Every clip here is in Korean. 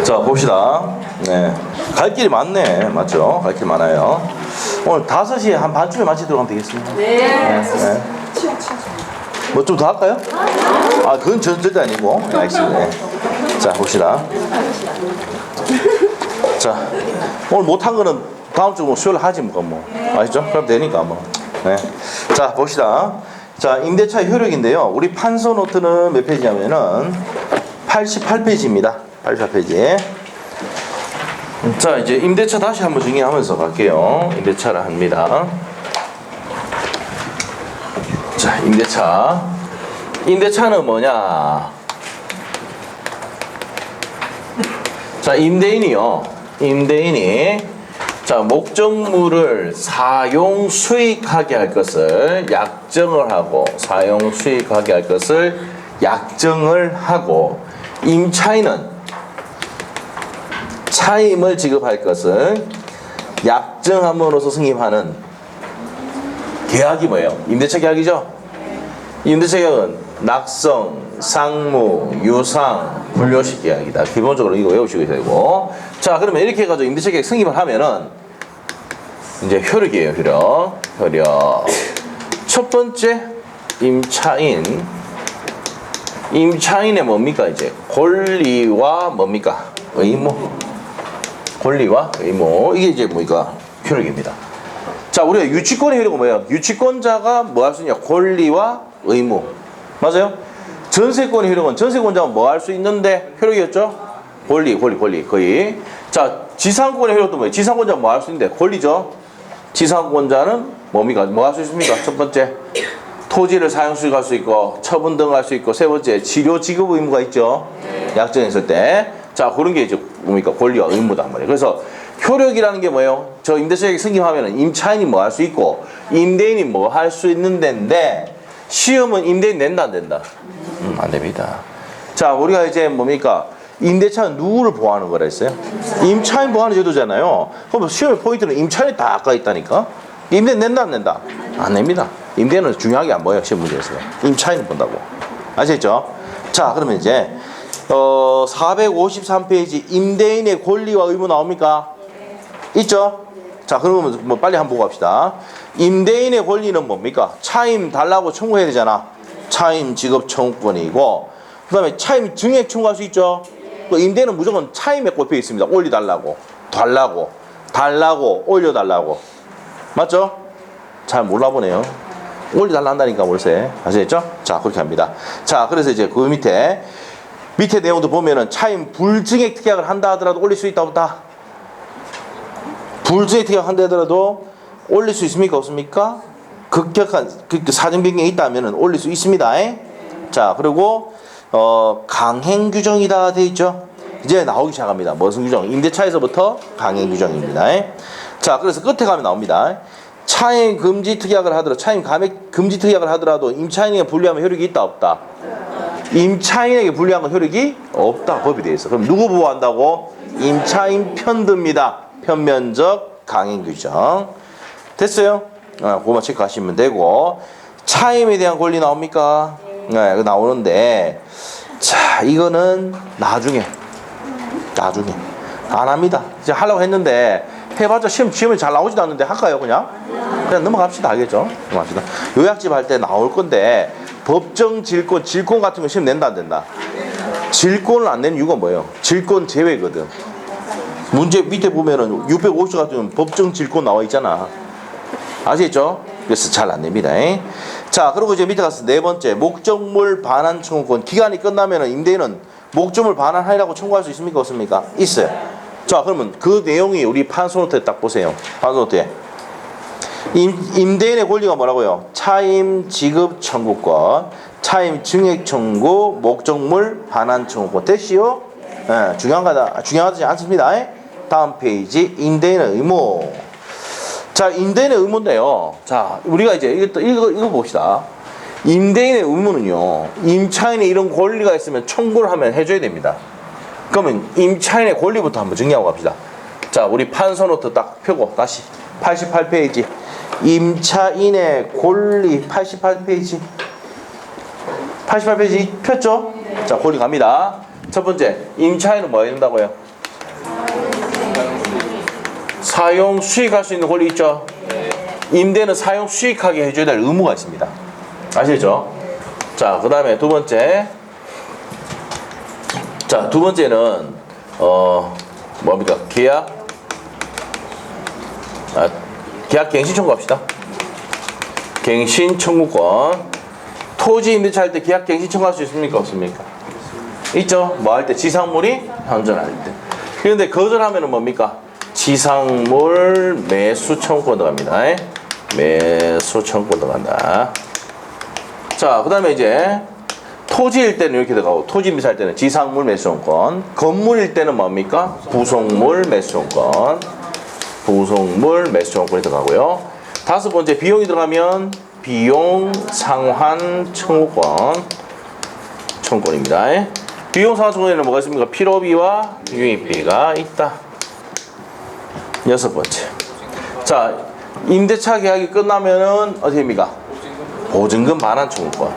자 봅시다. 네. 갈 길이 많네. 맞죠? 갈 길이 많아요. 오늘 5시에 한 반쯤에 마치 들어가면 되겠습니다. 네. 뭐 좀 더 할까요? 아, 그건 절대 아니고. 네, 알겠습니다. 네. 자, 봅시다. 자, 오늘 못한 거는 다음 주 뭐 수요일 하지 뭐. 아시죠? 그럼 되니까 뭐. 네. 자, 봅시다. 자, 임대차 효력인데요. 우리 판서 노트는 몇 페이지냐면은 88페이지입니다. 88페이지. 자, 이제 임대차 다시 한번 정리하면서 갈게요. 임대차를 합니다. 자, 임대차. 임대차는 뭐냐? 자, 임대인이요. 임대인이 자, 목적물을 사용 수익하게 할 것을 약정을 하고 사용 수익하게 할 것을 약정을 하고 임차인은 차임을 지급할 것을 약정함으로써 승인하는 계약이 뭐예요? 임대차 계약이죠? 임대차 계약은 낙성, 상무, 유상, 분료식 계약이다. 기본적으로 이거 외우시고 되고. 자, 그러면 이렇게 해가지고 임대차 계약 승인을 하면은 이제 효력이에요. 효력. 첫 번째 임차인의 뭡니까? 이제 권리와 뭡니까? 의무. 권리와 의무. 이게 이제 뭡니까? 효력입니다. 자, 우리가 유치권의 효력은 뭐예요? 유치권자가 뭐 할 수 있냐? 권리와 의무. 맞아요? 전세권의 효력은 전세권자가 뭐 할 수 있는데 효력이었죠? 권리. 거의. 자, 지상권의 효력도 뭐예요? 지상권자가 뭐 할 수 있는데 권리죠? 지상권자는 뭡니까? 뭐 할 수 있습니까? 첫 번째, 토지를 사용 수익할 수 있고 처분 등 할 수 있고, 세 번째, 치료 지급 의무가 있죠? 약정했을 때. 자, 그런 게 이제 뭡니까? 권리와 의무단 말이에요. 그래서 효력이라는 게 뭐예요? 저 임대차 계약 승인하면은 임차인이 뭐 할 수 있고 임대인이 뭐 할 수 있는 데인데, 시험은 임대인 낸다 안 된다? 안 됩니다. 자, 우리가 이제 뭡니까? 임대차는 누구를 보호하는 거라 했어요? 임차인 보호하는 제도잖아요. 그럼 시험의 포인트는 임차인이 다 아까 있다니까? 임대인 낸다 안 낸다? 안 냅니다. 임대인은 중요하게 안 보여요. 시험 문제에서. 임차인을 본다고. 아시겠죠? 자, 그러면 이제 453페이지 임대인의 권리와 의무 나옵니까? 있죠? 자, 그러면 뭐 빨리 한번 보고 갑시다. 임대인의 권리는 뭡니까? 차임 달라고 청구해야 되잖아. 차임 지급 청구권이고, 그 다음에 차임 증액 청구할 수 있죠? 그 임대인은 무조건 차임에 꼽혀 있습니다. 올려달라고, 달라고, 올려달라고. 맞죠? 잘 몰라보네요. 올려달라 한다니까, 월세. 아시겠죠? 자, 그렇게 합니다. 자, 그래서 이제 그 밑에 내용도 보면은 차임 불증액 특약을 한다 하더라도 올릴 수 있다 없다? 불증액 특약 한다 하더라도 올릴 수 있습니까? 없습니까? 급격한 사정 변경이 있다면은 올릴 수 있습니다. 자, 그리고 강행 규정이다 돼 있죠? 이제 나오기 시작합니다. 무슨 규정? 임대차에서부터 강행 규정입니다. 자, 그래서 끝에 가면 나옵니다. 차임 금지 특약을 하더라도, 차임 감액 금지 특약을 하더라도 임차인에게 불리하면 효력이 있다 없다? 임차인에게 불리한 건 효력이 없다. 법이 되어 있어. 그럼 누구 보호한다고? 임차인 편드입니다. 편면적 강행 규정. 됐어요? 그거만 체크하시면 되고. 차임에 대한 권리 나옵니까? 네, 나오는데, 자, 이거는 나중에 안 합니다. 이제 하려고 했는데 해봤자 시험이 잘 나오지도 않는데 할까요? 그냥 넘어갑시다. 알겠죠? 넘어갑시다. 요약집 할 때 나올 건데, 법정 질권 같은 거 시험 낸다 안 된다? 질권을 안 내는 이유가 뭐예요? 질권 제외거든. 문제 밑에 보면은 650조 같은 법정 질권 나와 있잖아. 아시겠죠? 그래서 잘 안 냅니다. 자, 그리고 이제 밑에 가서 네 번째, 목적물 반환 청구권. 기간이 끝나면은 임대인은 목적물 반환하라고 청구할 수 있습니까? 없습니까? 있어요. 자, 그러면 그 내용이 우리 판소노트에 딱 보세요. 판소노트에. 임대인의 권리가 뭐라고요? 차임 지급 청구권, 차임 증액 청구, 목적물 반환 청구권. 됐시요? 네, 중요하지 않습니다. 다음 페이지, 임대인의 의무. 자, 임대인의 의무인데요. 자, 우리가 이제 이거 봅시다. 임대인의 의무는요, 임차인이 이런 권리가 있으면 청구를 하면 해줘야 됩니다. 그러면 임차인의 권리부터 한번 정리하고 갑시다. 자, 우리 판서노트 딱 펴고 다시 88페이지 임차인의 권리 88페이지 폈죠? 자, 권리 갑니다. 첫 번째, 임차인은 뭐 해야 된다고요? 사용 수익할 수 있는 권리 있죠? 임대는 사용 수익하게 해줘야 될 의무가 있습니다. 아시죠? 자, 그 다음에 두 번째. 자, 두 번째는 뭡니까? 계약 갱신 청구합시다. 갱신 청구권. 토지 임대차 할 때 계약 갱신 청구할 수 있습니까? 없습니까? 있죠? 뭐 할 때? 지상물이 현존할 때. 그런데 거절하면은 뭡니까? 지상물 매수 청구권 들어갑니다. 매수 청구권 들어간다. 자, 그 다음에 이제 토지일 때는 이렇게 들어가고, 토지 임대차 할 때는 지상물 매수 청구권. 건물일 때는 뭡니까? 부속물 매수 청구권. 부속물 매수 청구권이 들어가고요. 다섯 번째, 비용이 들어가면 비용 상환 청구권입니다. 비용 상환 청구권에는 뭐가 있습니까? 필요비와 유입비가 있다. 여섯 번째. 자, 임대차 계약이 끝나면은 어떻게 됩니까? 보증금 반환 청구권.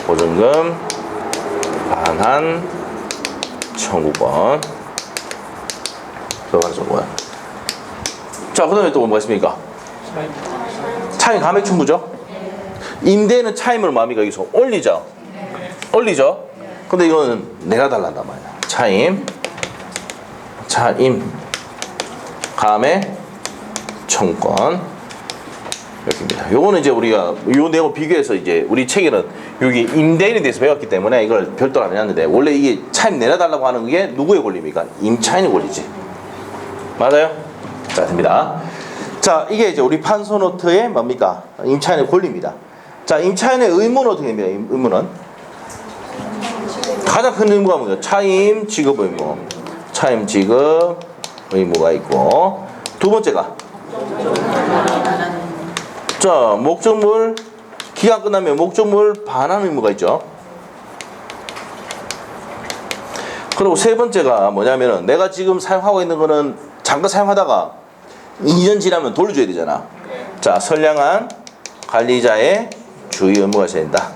보증금 반환 청구권. 반환 청구권. 자, 그 다음에 또 뭐가 있습니까? 차임 감액 청구죠. 임대는 차임을 뭡니까? 여기서 올리죠. 올리죠. 근데 이거는 내가 달란단 말이야. 차임 감액 청구권 이렇게입니다. 요거는 이제 우리가 요 내용 비교해서 이제 우리 책에는 여기 임대인에 대해서 배웠기 때문에 이걸 별도로 안 해놨는데, 원래 이게 차임 내려달라고 하는 게 누구의 권리입니까? 임차인의 권리지. 맞아요? 자, 됩니다. 자, 이게 이제 우리 판소노트의 뭡니까? 임차인의 권리입니다. 자, 임차인의 의무는 어떻게 됩니까? 의무는 가장 큰 의무가 뭐예요? 차임 지급 의무. 차임 지급 의무가 있고, 두 번째가 자, 목적물 기간 끝나면 목적물 반환 의무가 있죠. 그리고 세 번째가 뭐냐면은 내가 지금 사용하고 있는 거는 잠깐 사용하다가 2년 지나면 돌려줘야 되잖아. 자, 선량한 관리자의 주의 의무가 있어야 된다.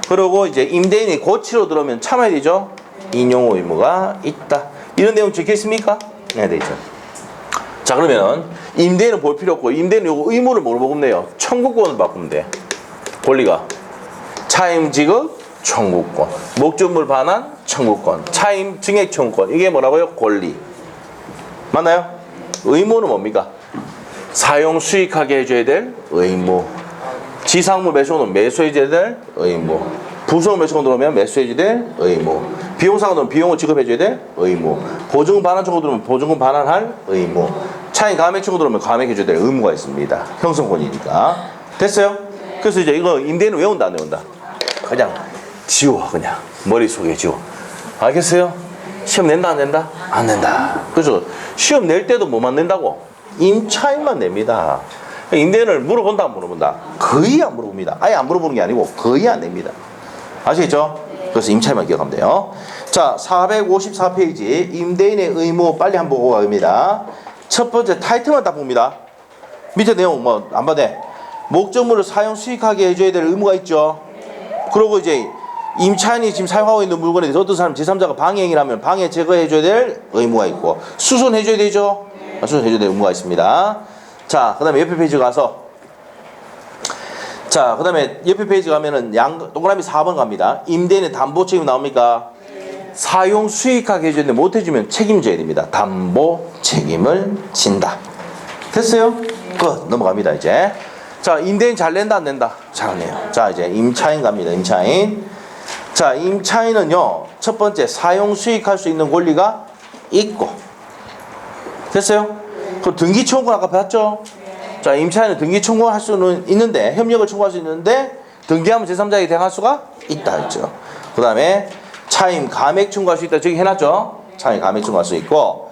그리고 이제 임대인이 고치로 들어오면 참아야 되죠. 인용 의무가 있다. 이런 내용 적혀 있습니까? 네, 돼 있죠. 자, 그러면 임대인은 볼 필요 없고, 임대인은 요거 의무를 뭐로 바꾸면 돼요? 청구권을 바꾸면 돼. 권리가 차임 지급 청구권, 목적물 반환 청구권, 차임 증액 청구권. 이게 뭐라고요? 권리. 맞나요? 의무는 뭡니까? 사용 수익하게 해줘야 될 의무. 지상물 매수는 매수해줘야 될 의무. 부속 매수가 들어오면 매수해줘야 될 의무. 비용상으로 들어오면 비용을 지급해줘야 될 의무. 보증금 반환 청구 들어오면 보증금 반환할 의무. 차임 감액 청구 들어오면 감액해줘야 될 의무가 있습니다. 형성권이니까. 됐어요? 그래서 이제 이거 임대인은 외운다 안 외운다? 그냥 지워. 그냥 머릿속에 지워. 알겠어요? 시험 낸다 안 낸다? 안 낸다. 그래서 시험 낼 때도 뭐만 낸다고? 임차인만 냅니다. 임대인을 물어본다 안 물어본다? 거의 안 물어봅니다. 아예 안 물어보는 게 아니고 거의 안 냅니다. 아시겠죠? 그래서 임차인만 기억하면 돼요. 자, 454페이지 임대인의 의무 빨리 한번 보고 갑니다. 첫 번째 타이틀만 딱 봅니다. 밑에 내용 뭐 안 봐대. 목적물을 사용 수익하게 해줘야 될 의무가 있죠. 그리고 이제 임차인이 지금 사용하고 있는 물건에 대해서 어떤 사람 제3자가 방해행위를 하면 방해 제거해줘야 될 의무가 있고, 수선해줘야 되죠. 수선해줘야 될 의무가 있습니다. 자, 그 다음에 옆에 페이지 가서, 자, 그 다음에 옆에 페이지 가면은 동그라미 4번 갑니다. 임대인의 담보 책임 나옵니까? 사용 수익하게 해주는데 못해주면 책임져야 됩니다. 담보 책임을 진다. 됐어요? 끝. 넘어갑니다, 이제. 자, 임대인 잘 낸다, 안 낸다? 잘 내요. 자, 이제 임차인 갑니다, 임차인. 자, 임차인은요, 첫 번째, 사용 수익할 수 있는 권리가 있고. 됐어요? 그 등기 청구 아까 봤죠? 자, 임차인은 등기 청구할 수는 있는데, 협력을 청구할 수 있는데, 등기하면 제3자에게 대항할 수가 있다 했죠. 그 다음에, 차임 감액 청구할 수 있다. 저기 해놨죠? 차임 감액 청구할 수 있고.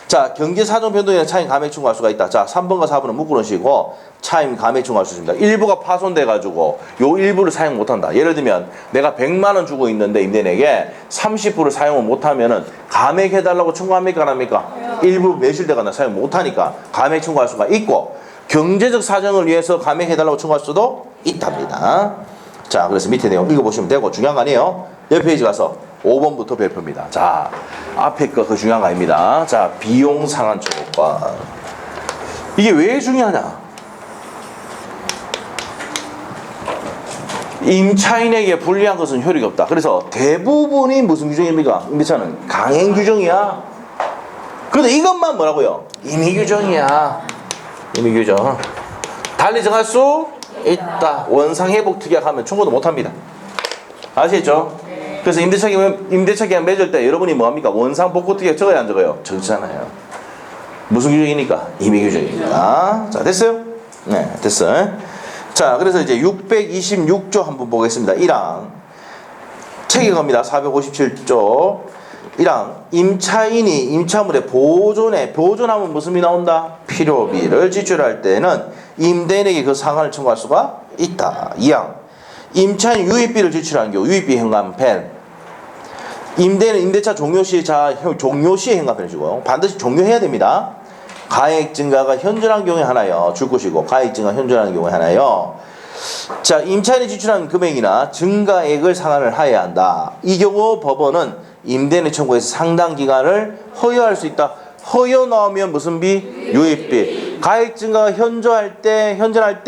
자, 경제사정 변동에는 차임 감액 청구할 수가 있다. 자, 3번과 4번은 묶어놓으시고 차임 감액 청구할 수 있습니다. 일부가 파손돼가지고 요 일부를 사용 못한다. 예를 들면 내가 100만 원 주고 있는데 임대인에게 30%를 사용을 못하면은 감액해달라고 청구합니까? 안 합니까? 일부 매실대가 나 사용 못하니까 감액 청구할 수가 있고, 경제적 사정을 위해서 감액해달라고 청구할 수도 있답니다. 자, 그래서 밑에 내용 읽어보시면 되고, 중요한 거 아니에요? 옆 페이지 가서 5번부터 별표입니다. 자, 앞에 거 그 중요한 거 아닙니다. 자, 비용 상한 청구권. 이게 왜 중요하냐? 임차인에게 불리한 것은 효력이 없다. 그래서 대부분이 무슨 규정입니까? 임대차는 강행 규정이야. 그런데 이것만 뭐라고요? 임의 규정이야. 임의 규정. 달리 정할 수 있다. 원상회복 특약하면 청구도 못합니다. 아시겠죠? 그래서 임대차 계약 맺을 때 여러분이 뭐합니까? 원상 복구 특약 적어야 안 적어요? 적잖아요. 무슨 규정이니까? 임의 규정이니까. 자, 됐어요? 네, 됐어요. 자, 그래서 이제 626조 한번 보겠습니다. 1항. 책에 갑니다. 457조. 1항. 임차인이 임차물의 보존하면 무슨 비 나온다? 필요비를 지출할 때는 임대인에게 그 상한을 청구할 수가 있다. 2항. 임차인 유입비를 지출하는 경우 유입비 현감펜. 임대인은 임대차 종료 시에 현감펜을 주고요. 반드시 종료해야 됩니다. 가액 증가가 현존한 경우에 하나요. 줄 것이고 가액 증가 현존하는 경우에 하나요. 자, 임차인이 지출한 금액이나 증가액을 상환을 하여야 한다. 이 경우 법원은 임대인의 청구에서 상당 기간을 허여할 수 있다. 허여 나오면 무슨 비? 유입비. 가액 증가가 현존할 때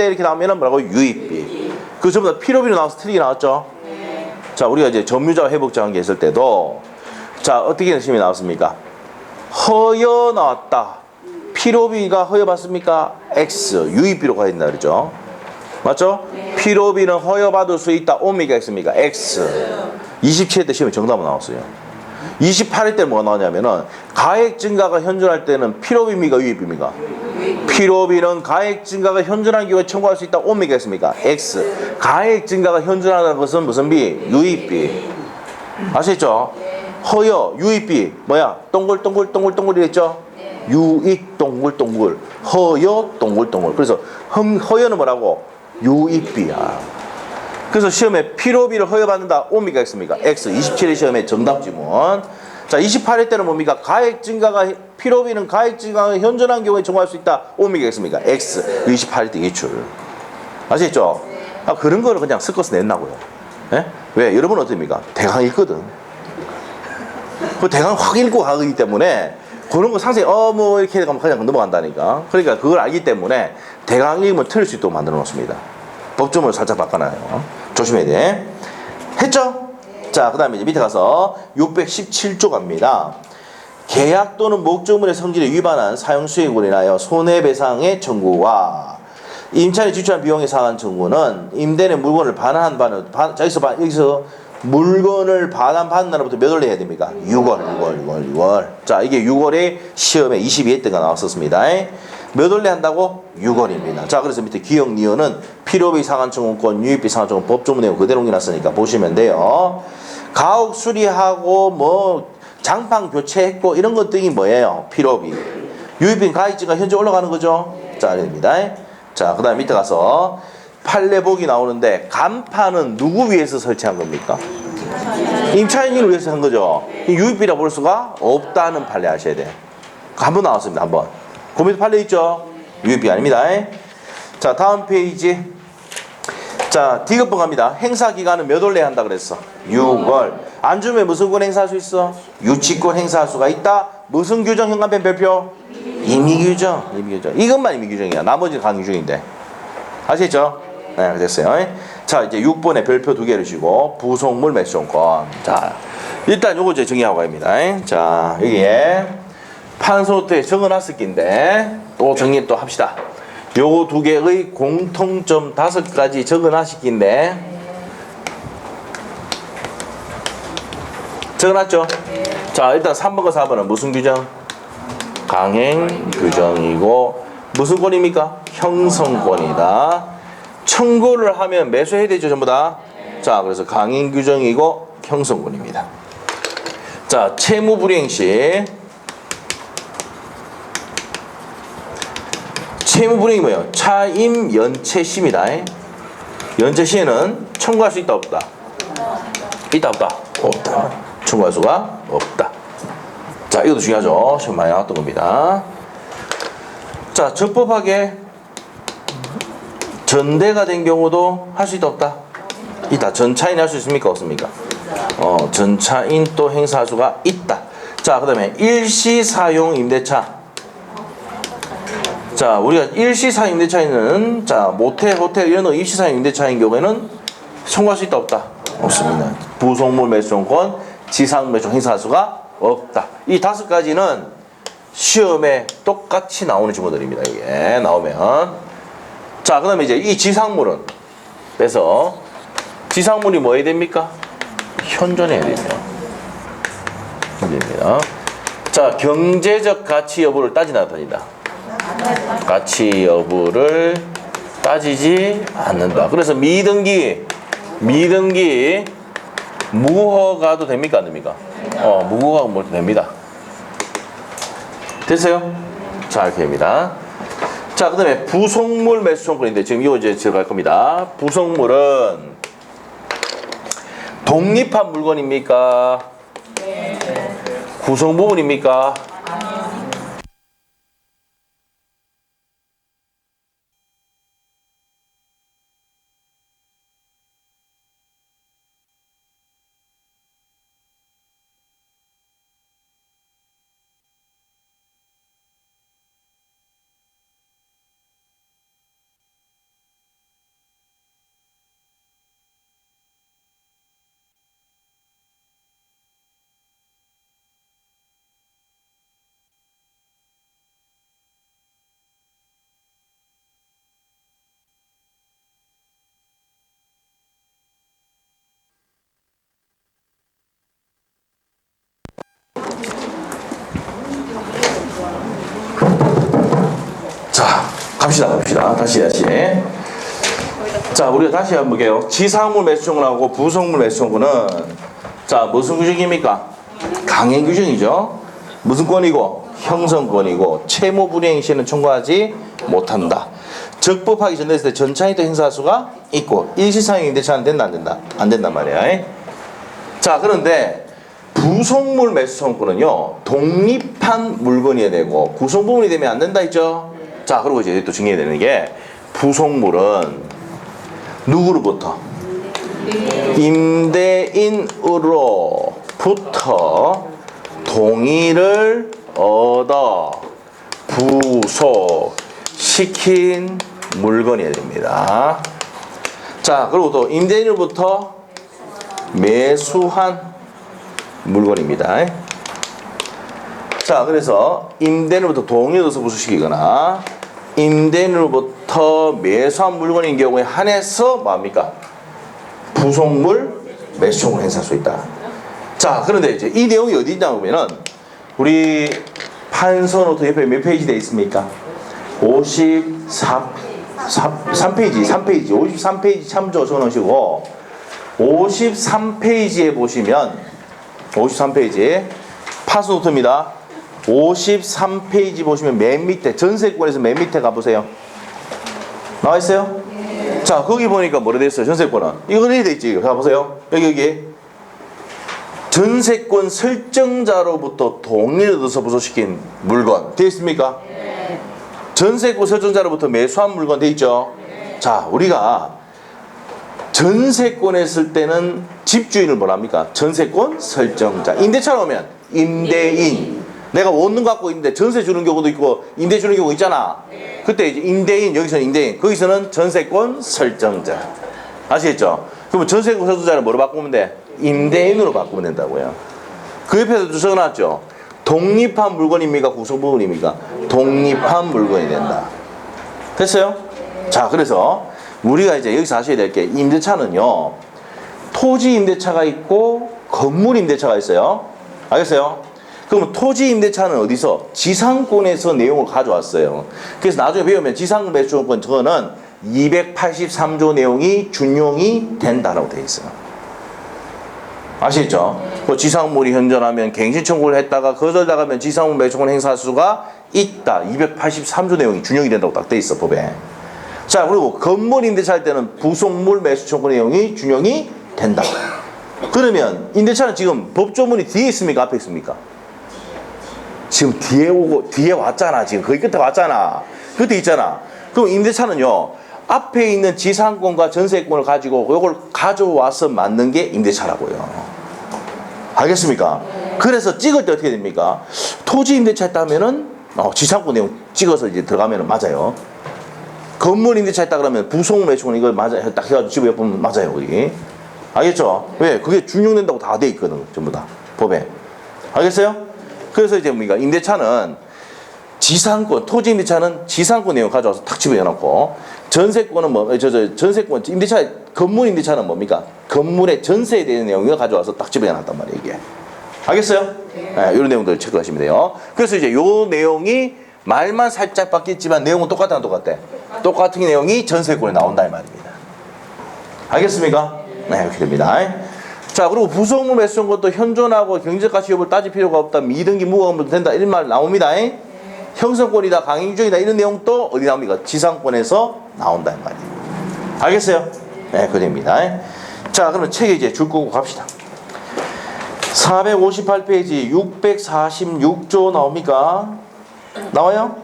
이렇게 나오면 뭐라고? 유입비. 그 전부 다 필요비로 나와서 틀리게 나왔죠. 자, 우리가 이제 점유자와 회복자 관계 했을 때도 자, 어떻게 시험이 나왔습니까? 허여 나왔다. 필요비가 허여받습니까? X. 유입비로 가야 된다 그러죠. 맞죠? 필요비는 허여받을 수 있다. 오미가 X입니까? X. 27회 때 시험에 정답은 나왔어요. 28회 때 뭐가 나오냐면은 가액 증가가 현존할 때는 필요비입니까? 유입비입니까? 필요비는 가액 증가가 현존한 경우에 청구할 수 있다. 오미가 X입니까? X. 가액 증가가 현존하는 것은 무슨 비? 유입비. 아시겠죠? 허여, 유입비 뭐야? 동글동글 이랬죠? 유익 동글동글, 허여 동글동글. 그래서 허여는 뭐라고? 유입비야. 그래서 시험에 필요비를 허여받는다. 오미가 X입니까? X. 27회 시험의 정답 지문. 자, 28회 때는 뭡니까? 필요비는 가액 증가가 현존한 경우에 청구할 수 있다. 오미가 X입니까? X. 28회 때 기출. 아시겠죠? 아, 그런 거를 그냥 섞어서 냈나고요. 예? 왜? 여러분 어떻습니까? 대강 읽거든. 그 대강 확 읽고 가기 때문에 그런 거 상세히 뭐 이렇게 가면 그냥 넘어간다니까. 그러니까 그걸 알기 때문에 대강 읽으면 틀릴 수 있도록 만들어 놓습니다. 법조문을 살짝 바꿔놔요. 조심해야 돼. 했죠? 자, 그 다음에 이제 밑에 가서 617조 갑니다. 계약 또는 목적물의 성질에 위반한 사용수익으로 인하여 손해배상의 청구와 임차인이 지출한 비용에 상한 청구는 임대인의 물건을 여기서 물건을 반환받는 날부터 몇 월 내야 됩니까? 6월. 자, 이게 6월에 시험에 22회 때가 나왔었습니다. 몇 월 내야 한다고? 6월입니다. 자, 그래서 밑에 기억 니은은 필요비 상한 청구권, 유입비 상한 청구권 법조문 내용 그대로 옮겨놨으니까 보시면 돼요. 가옥 수리하고 뭐 장판 교체했고 이런 것들이 뭐예요? 필요비. 유입비는 가액증가 현재 올라가는 거죠. 자, 됩니다. 자, 그 다음에 밑에 가서 판례복이 나오는데 간판은 누구 위해서 설치한 겁니까? 임차인을 위해서 한 거죠. 유입비라 볼 수가 없다는 판례 아셔야 돼. 한 번 나왔습니다. 한 번. 그 밑에 판례 있죠? 유입비 아닙니다. 자, 다음 페이지. 자, D급번 갑니다. 행사 기간은 몇 월 내야 한다 그랬어? 6월. 안 주면 무슨 권 행사할 수 있어? 유치권 행사할 수가 있다. 무슨 규정 현관펜 별표? 임의규정. 이것만 임의규정이야. 나머지는 강규정인데. 아시겠죠? 네, 됐어요. 자, 이제 6번에 별표 2개를 주고 부속물 매수권. 자, 일단 요거 이제 정의하고 갑니다. 자, 여기에 판소노트에 적어놨을 낀데 또 정리 또 합시다. 요거 2개의 공통점 5가지 적어놨을 낀데 적어놨죠? 자, 일단 3번과 4번은 무슨 규정? 강행 규정이고 무슨 권입니까? 형성권이다. 청구를 하면 매수해야 되죠, 전부 다. 자, 그래서 강행 규정이고 형성권입니다. 자, 채무 불이행 시 채무 불이행이 뭐예요? 차임 연체 시입니다. 연체 시에는 청구할 수 있다 없다? 있다 없다? 없다. 청구할 수가 없다. 자, 이것도 중요하죠. 시험 많이 나왔던 겁니다. 자, 적법하게 전대가 된 경우도 할 수 있다 없다? 있다. 전차인이 할 수 있습니까? 없습니까? 전차인 또 행사할 수가 있다. 자, 그 다음에 일시사용 임대차. 자, 우리가 일시사용 임대차에는, 자, 모텔, 호텔 이런 일시사용 임대차인 경우에는 청구할 수 있다, 없다? 없습니다. 부속물 매수권권, 지상 매수 행사할 수가 없다. 이 5가지는 시험에 똑같이 나오는 지문들입니다. 이게 나오면. 자, 그 다음에 이제 이 지상물은 빼서 지상물이 뭐 해야 됩니까? 현존해야 됩니다. 현존입니다. 자, 경제적 가치 여부를 따지나 안 따진다? 가치 여부를 따지지 않는다. 그래서 미등기 무허가도 됩니까? 안 됩니까? 무허가가 뭐 됩니다. 됐어요? 자, 이렇게 됩니다. 자, 그 다음에 부속물 매수청구인데 지금 이거 이제 들어갈 겁니다. 부속물은 독립한 물건입니까? 네. 구성 부분입니까? 자, 갑시다. 다시. 자, 우리가 다시 한번 볼게요. 지상물 매수청구하고 부속물 매수청구는 자, 무슨 규정입니까? 강행 규정이죠. 무슨 권이고? 형성권이고 채무 불이행 시에는 청구하지 못한다. 적법하기 전에 했을 때 전차인도 행사할 수가 있고 일시사용 임대차는 된다 안 된다? 안 된단 말이야. 자, 그런데 부속물 매수청구는요 독립한 물건이어야 되고 구성부분이 되면 안 된다 했죠. 자, 그리고 이제 또 정리해야 되는 게 부속물은 누구로부터? 임대인으로부터 동의를 얻어 부속시킨 물건이어야 됩니다. 자, 그리고 또 임대인으로부터 매수한 물건입니다. 자, 그래서 임대인으로부터 동의를 얻어서 부수시키거나 임대인으로부터 매수한 물건인 경우에 한해서 뭐합니까? 부속물 매수청구를 행사할 수 있다. 자, 그런데 이제 이 내용이 어디 있냐 보면은 우리 판서노트 옆에 몇 페이지 되어 있습니까? 53페이지 참조 적어놓으시고 53페이지에 보시면 53페이지 파스노트입니다. 53페이지 보시면 맨 밑에 전세권에서 맨 밑에 가보세요. 나와 있어요? 자, 거기 보니까 뭐라 되어 있어요? 전세권은 이거 어디 돼 있지? 가보세요. 여기 전세권 설정자로부터 동의를 얻어서 부속시킨 물건 되어 있습니까? 네. 전세권 설정자로부터 매수한 물건 되어 있죠? 네. 자, 우리가 전세권 했을 때는 집주인을 뭐랍니까? 전세권 설정자. 임대차로 오면 임대인. 내가 원룸 갖고 있는데 전세 주는 경우도 있고 임대 주는 경우 있잖아. 그때 이제 임대인, 여기서는 임대인, 거기서는 전세권 설정자. 아시겠죠? 그러면 전세권 설정자를 뭐로 바꾸면 돼? 임대인으로 바꾸면 된다고요. 그 옆에서도 적어놨죠. 독립한 물건입니까? 구성 부분입니까? 독립한 물건이 된다. 됐어요? 자, 그래서 우리가 이제 여기서 아셔야 될 게 임대차는요 토지 임대차가 있고 건물 임대차가 있어요. 알겠어요? 그러면 토지 임대차는 어디서? 지상권에서 내용을 가져왔어요. 그래서 나중에 배우면 지상 매수권 저거는 283조 내용이 준용이 된다라고 되어 있어요. 아시겠죠? 그 지상물이 현존하면 갱신 청구를 했다가 거절당하면 지상물 매수권 행사할 수가 있다. 283조 내용이 준용이 된다고 딱 되어 있어, 법에. 자, 그리고 건물 임대차 할 때는 부속물 매수 청구 내용이 준용이 된다. 그러면 임대차는 지금 법조문이 뒤에 있습니까? 앞에 있습니까? 지금 뒤에 왔잖아. 지금 거기 끝에 왔잖아. 그때 있잖아. 그럼 임대차는요 앞에 있는 지상권과 전세권을 가지고 이걸 가져와서 만든 게 임대차라고요. 알겠습니까? 그래서 찍을 때 어떻게 됩니까? 토지 임대차 했다면은 지상권 내용 찍어서 이제 들어가면 맞아요. 건물 임대차 했다 그러면 부속 매수권 이거 맞아요. 딱 해가지고 집어보면 맞아요. 거기. 알겠죠? 왜? 그게 준용된다고 다 돼 있거든. 전부 다. 법에. 알겠어요? 그래서 이제 뭡니까? 임대차는 지상권, 토지 임대차는 지상권 내용 가져와서 탁 집어넣고, 전세권은 전세권, 임대차, 건물 임대차는 뭡니까? 건물의 전세에 대한 내용을 가져와서 딱 집어넣었단 말이에요, 이게. 알겠어요? 네, 이런 내용들 체크하시면 돼요. 그래서 이제 요 내용이 말만 살짝 바뀌었지만 내용은 똑같아, 똑같아. 똑같은 내용이 전세권에 나온다, 이 말입니다. 알겠습니까? 네, 이렇게 됩니다. 자, 그리고 부속물 매수한 것도 현존하고 경제가치 여부를 따질 필요가 없다. 미등기 무과금도 된다. 이런 말 나옵니다. 형성권이다, 강행규정이다. 이런 내용도 어디 나옵니까? 지상권에서 나온다, 이 말이에요. 알겠어요? 네, 그 됩니다. 자, 그러면 책에 이제 줄 거고 갑시다. 458페이지 646조 나옵니까? 나와요?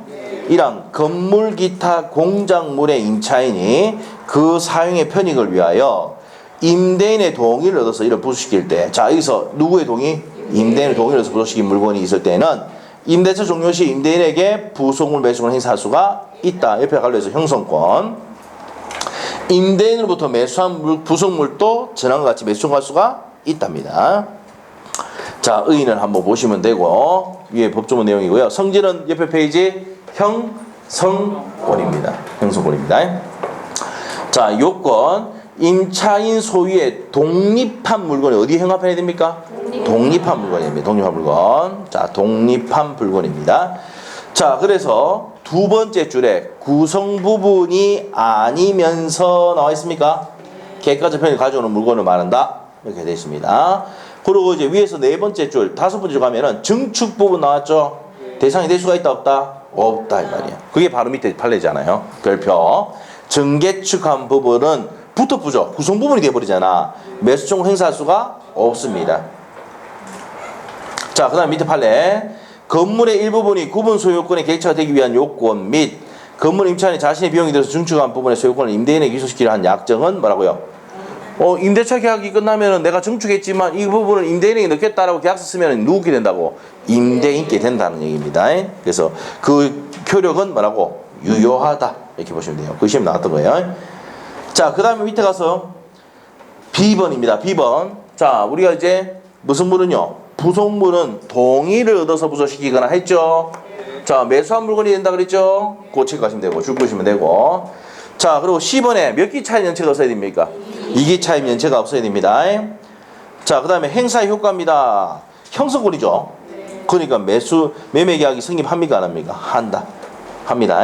1항 건물 기타 공작물의 임차인이 그 사용의 편익을 위하여 임대인의 동의를 얻어서 이를 부수시킬 때, 자 여기서 누구의 동의? 임대인의 동의를 얻어서 부수시킨 물건이 있을 때는 임대차 종료 시 임대인에게 부속물 매수권을 행사할 수가 있다. 옆에 관련해서 형성권. 임대인으로부터 매수한 부속물도 전항과 같이 매수할 수가 있답니다. 자, 의인을 한번 보시면 되고, 위에 법조문 내용이고요. 성질은 옆에 페이지 형성권입니다. 형성권입니다. 자, 요건 임차인 소유의 독립한 물건이 어디에 형합해야 됩니까? 독립한 물건입니다. 독립한 물건. 자, 독립한 물건입니다. 자, 그래서 두 번째 줄에 구성 부분이 아니면서 나와 있습니까? 객관적 편익을 가져오는 물건을 말한다. 이렇게 되어 있습니다. 그리고 이제 위에서 네 번째 줄, 다섯 번째 줄 가면은 증축 부분 나왔죠? 대상이 될 수가 있다, 없다? 없다, 이 말이에요. 그게 바로 밑에 팔레잖아요. 별표. 증개축한 부분은 붙어부죠. 구성 부분이 되어버리잖아. 매수청구 행사할 수가 없습니다. 자, 그 다음 밑에 판례. 건물의 일부분이 구분 소유권의 객체가 되기 위한 요건 및 건물 임차인이 자신의 비용이 들어서 증축한 부분의 소유권을 임대인에게 기소시키려 한 약정은 뭐라고요? 임대차 계약이 끝나면은 내가 증축했지만 이 부분을 임대인에게 넣겠다라고 계약서 쓰면 누구게 된다고? 임대인께 된다는 얘기입니다. 그래서 그 효력은 뭐라고? 유효하다. 이렇게 보시면 돼요. 그 시험 나왔던 거예요. 자, 그 다음에 밑에 가서 B번입니다. B번. 자, 우리가 이제 무슨 물은요? 부속물은 동의를 얻어서 부속시키거나 했죠. 자, 매수한 물건이 된다 그랬죠. 그거 체크하시면 되고 줄 보시면 되고. 자, 그리고 C번에 몇 기 차임 연체가 없어야 됩니까? 2기 차임 연체가 없어야 됩니다. 자, 그 다음에 행사의 효과입니다. 형성권이죠. 그러니까 매매 계약이 성립합니까? 안 합니까? 한다. 합니다.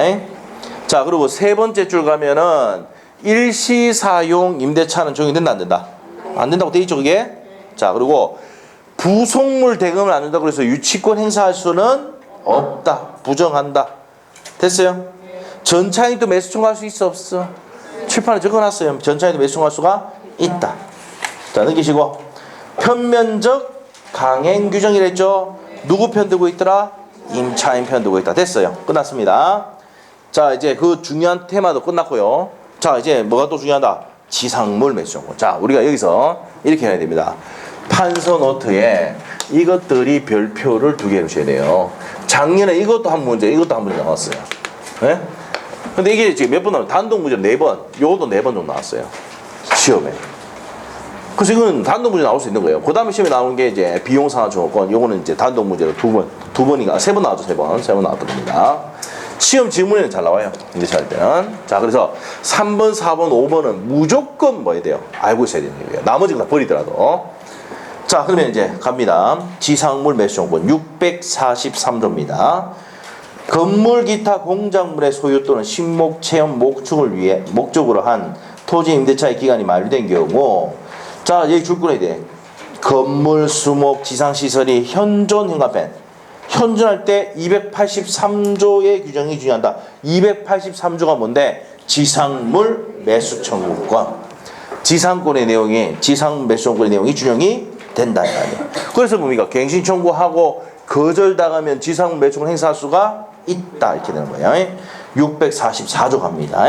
자, 그리고 세 번째 줄 가면은 일시사용 임대차는 적용된다, 안 된다? 안 된다고 돼 있죠, 그게? 자, 그리고 부속물 대금을 안 준다고 해서 유치권 행사할 수는 없다. 부정한다. 됐어요? 전차인도 매수 청구할 수 있어, 없어? 칠판에 적어놨어요. 전차인도 매수 청구할 수가 있다. 자, 넘기시고. 편면적 강행 규정이랬죠? 누구 편 들고 있더라? 임차인 편 들고 있다. 됐어요. 끝났습니다. 자, 이제 그 중요한 테마도 끝났고요. 자, 이제 뭐가 또 중요하다? 지상물 매수 청구. 자, 우리가 여기서 이렇게 해야 됩니다. 판서 노트에 이것들이 별표를 2개로 줘야 돼요. 작년에 이것도 한 문제, 이것도 한 문제 나왔어요. 네? 근데 이게 지금 몇 번 나와요? 단독 문제 4번, 요것도 4번 정도 나왔어요. 시험에. 그래서 이건 단독 문제 나올 수 있는 거예요. 그 다음에 시험에 나오는 게 이제 비용상한증권, 요거는 이제 단독 문제로 2번인가, 3번 나왔죠, 3번 나왔던 겁니다. 시험 지문에는 잘 나와요. 임대차 할 때는. 자, 그래서 3번, 4번, 5번은 무조건 뭐 해야 돼요? 알고 있어야 되는 거예요. 나머지는 다 버리더라도. 자, 그러면 이제 갑니다. 지상물 매수청구권 643조입니다. 건물 기타 공작물의 소유 또는 식목 체험 목축을 위해 목적으로 한 토지 임대차의 기간이 만료된 경우, 자, 여기 줄 거야 돼. 건물 수목 지상시설이 현존 현관펜 현존할 때 283조의 규정이 중요하다. 283조가 뭔데? 지상물 매수 청구권. 지상권의 내용이, 지상 매수 청구권의 내용이 준용이 된다. 그래서 뭡니까? 갱신 청구하고 거절당하면 지상 매수권 행사할 수가 있다. 이렇게 되는 거예요. 644조 갑니다.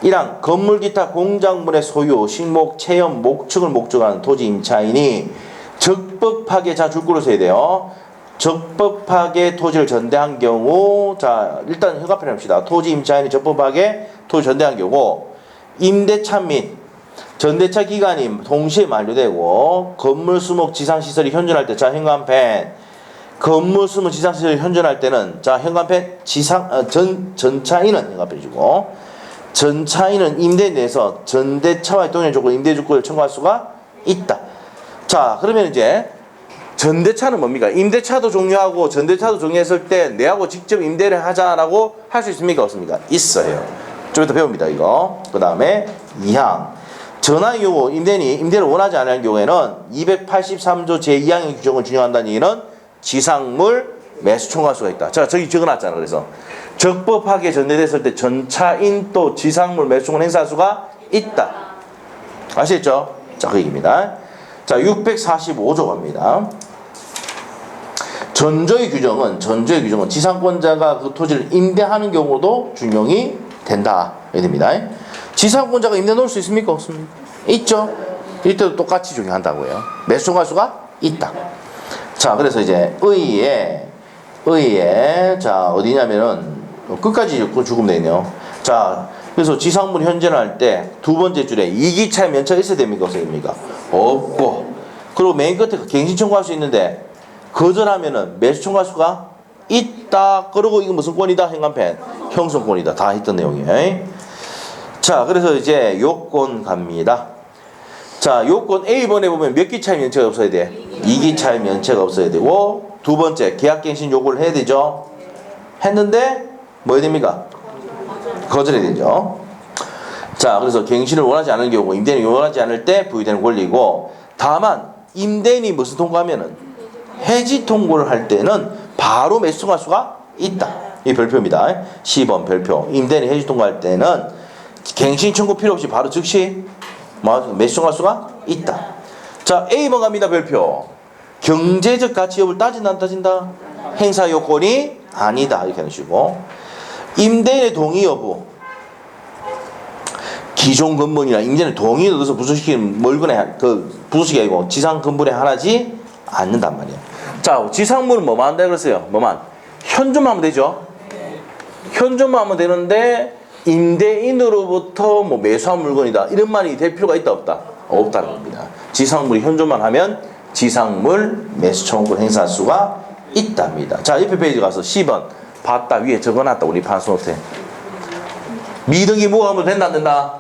1항 건물 기타 공작물의 소유, 식목, 체험, 목축을 목적으로 하는 토지 임차인이 적법 적법하게 자 줄거로 써야 돼요. 적법하게 토지를 전대한 경우 자 일단 형광펜 합시다. 토지 임차인이 적법하게 토지 전대한 경우 임대차 및 전대차 기간이 동시에 만료되고 건물 수목 지상시설이 현존할 때 자 형광펜 건물 수목 지상시설이 현존할 때는 자 형광펜 전차인은 형광펜이고 전차인은 임대에 대해서 전대차와의 동일 조건 임대주권을 청구할 수가 있다. 자 그러면 이제 전대차는 뭡니까? 임대차도 종료하고 전대차도 종료했을 때 내하고 직접 임대를 하자라고 할 수 있습니까? 없습니까? 있어요. 좀 이따 배웁니다 이거. 그 다음에 2항 전화의 경우 임대를 원하지 않는 경우에는 283조 제2항의 규정을 준용한다는 얘기는 지상물 매수 청구할 수가 있다. 자 저기 적어놨잖아. 그래서 적법하게 전대됐을 때 전차인 또 지상물 매수 청구를 행사할 수가 있다. 아시겠죠? 자 그 얘기입니다. 자 645조 갑니다. 전조의 규정은 지상권자가 그 토지를 임대하는 경우도 준용이 된다. 이렇게 됩니다. 지상권자가 임대 놓을 수 있습니까? 없습니까? 있죠. 이때도 똑같이 적용한다고요. 매수 청구할 수가 있다. 자 그래서 이제 의에 자 어디냐면은 끝까지 죽으면 되네요. 자 그래서 지상물 현존할 때 두 번째 줄에 이기차의 면차가 있어야 됩니까? 없어야 됩니까? 없고 그리고 맨 끝에 갱신 청구할 수 있는데 거절하면은 매수 청구할 수가 있다. 그리고 이거 무슨 권이다? 형광펜 형성권이다. 다 했던 내용이에요. 자 그래서 이제 요건 갑니다. 자 요건 A번에 보면 몇 기차의 면체가 없어야 돼? 2기차의 면체가 없어야 되고 두 번째 계약갱신 요구를 해야 되죠. 했는데 뭐 해야 됩니까? 거절해야 되죠. 자 그래서 갱신을 원하지 않은 경우 임대인이 원하지 않을 때 부여되는 권리고 다만 임대인이 무슨 통과하면은 해지 통고를 할 때는 바로 매수 통과할 수가 있다. 이 별표입니다. 10번 별표. 임대인이 해지 통과할 때는 갱신 청구 필요 없이 바로 즉시 매수 통과할 수가 있다. 자 A번 갑니다. 별표. 경제적 가치 여부를 따진다 안 따진다? 행사 요건이 아니다. 이렇게 하시고 임대인의 동의 여부 기존 건물이나 임대인의 동의를 넣어서 부수시키는 멀거나 부수시기 아니고 지상 건물에 하나지 않는단 말이야. 자 지상물은 뭐만 한다 그랬어요? 뭐만 현존만 하면 되죠. 현존만 하면 되는데 임대인으로부터 뭐 매수한 물건이다 이런 말이 될 필요가 있다 없다? 없다는 겁니다. 지상물이 현존만 하면 지상물 매수 청구를 행사할 수가 있답니다. 자 옆에 페이지 가서 10번 봤다 위에 적어놨다 우리 판소노트에 미등기 무과금으로 된다 안 된다?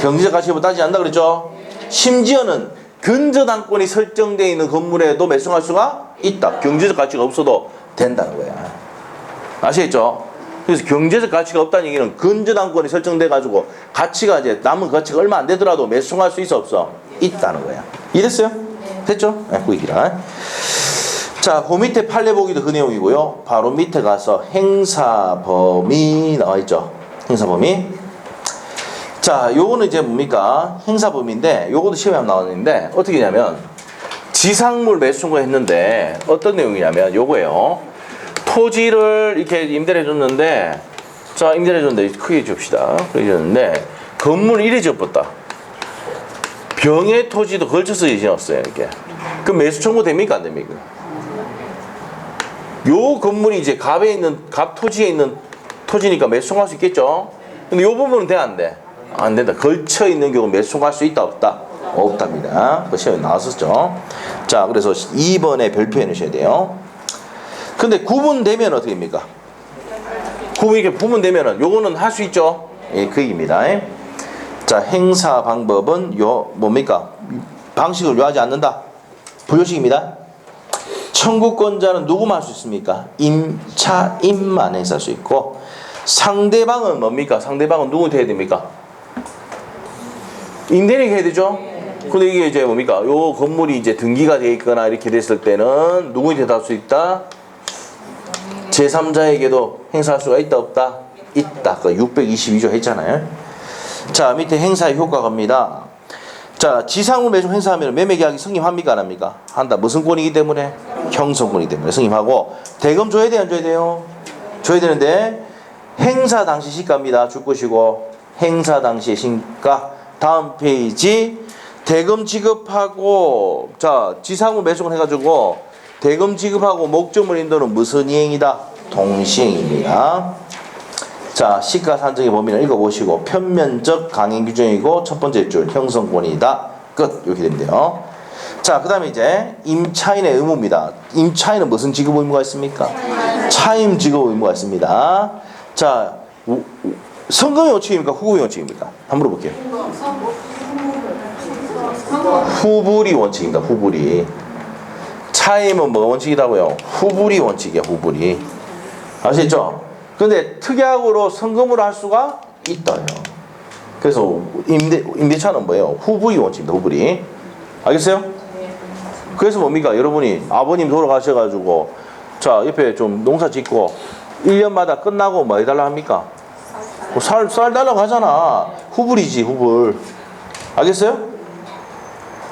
경제적 가치 여부 따지지 않는다 그랬죠? 심지어는 근저당권이 설정되어 있는 건물에도 매수할 수가 있다. 경제적 가치가 없어도 된다는 거야. 아시겠죠? 그래서 경제적 가치가 없다는 얘기는 근저당권이 설정돼 가지고 가치가 이제 남은 가치가 얼마 안 되더라도 매수할 수 있어 없어? 있다는 거야. 이랬어요? 됐죠? 네, 그 얘기라. 자, 그 밑에 판례 보기도 그 내용이고요. 바로 밑에 가서 행사 범위 나와 있죠. 행사 범위. 자, 요거는 이제 뭡니까? 행사 범위인데 요것도 시험에 한번 나왔는데 어떻게 냐면 지상물 매수 청구했는데 어떤 내용이냐면 요거예요. 토지를 이렇게 임대를 해줬는데 자, 임대를 해줬는데 크게 줍시다. 크게 줬는데 건물을 이래 지었다. 병의 토지도 걸쳐서 지었어요. 이렇게. 그럼 매수 청구 됩니까? 안 됩니까? 요 건물이 이제 갑 토지에 있는 토지니까 매수 청구할 수 있겠죠? 근데 요 부분은 돼? 안 돼? 안 된다. 걸쳐 있는 경우 매수 청구할 수 있다? 없다? 없답니다. 그 시험에 나왔었죠. 자, 그래서 2번에 별표해 놓으셔야 돼요. 근데 구분되면 어떻게 됩니까? 구분되면은 요거는 할 수 있죠? 예, 그 얘기입니다. 자, 행사 방법은 요 뭡니까? 방식을 요하지 않는다. 부요식입니다. 청구권자는 누구만 할 수 있습니까? 임차인만 행사할 수 있고 상대방은 뭡니까? 상대방은 누구한테 해야 됩니까? 임대인에게 해야 되죠? 근데 이게 이제 뭡니까? 요 건물이 이제 등기가 되어 있거나 이렇게 됐을 때는 누구한테 할 수 있다? 제3자에게도 행사할 수가 있다 없다? 있다. 그 622조 했잖아요. 자, 밑에 행사의 효과 갑니다. 자, 지상물 매수 행사하면 매매계약이 승인합니까 안 합니까? 한다. 무슨 권이기 때문에? 형성권이기 때문에 승인하고 대금 줘야 돼요 안 줘야 돼요? 줘야 되는데 행사 당시 시가입니다. 줄 것이고 행사 당시의 시가 다음 페이지 대금 지급하고 자 지상물 매수권 해가지고 대금 지급하고 목적물 인도는 무슨 이행이다? 동시행입니다. 자 시가산정의 범위를 읽어보시고 편면적 강행 규정이고 첫 번째 줄 형성권이다. 끝 이렇게 된대요. 자 그 다음에 이제 임차인의 의무입니다. 임차인은 무슨 지급 의무가 있습니까? 차임 지급 의무가 있습니다. 자 선금의 원칙입니까? 후불이 원칙입니까? 한번 물어볼게요. 후불이 원칙입니다. 후불이. 차임은 뭐가 원칙이라고요? 후불이 원칙이야. 후불이. 아시겠죠? 근데 특약으로 선금으로 할 수가 있다요. 그래서 임대차는 뭐예요? 후불이 원칙입니다. 후불이. 알겠어요? 그래서 뭡니까? 여러분이 아버님 돌아가셔가지고 자 옆에 좀 농사 짓고 1년마다 끝나고 뭐 해달라 합니까? 쌀 달라고 하잖아. 후불이지 후불. 알겠어요?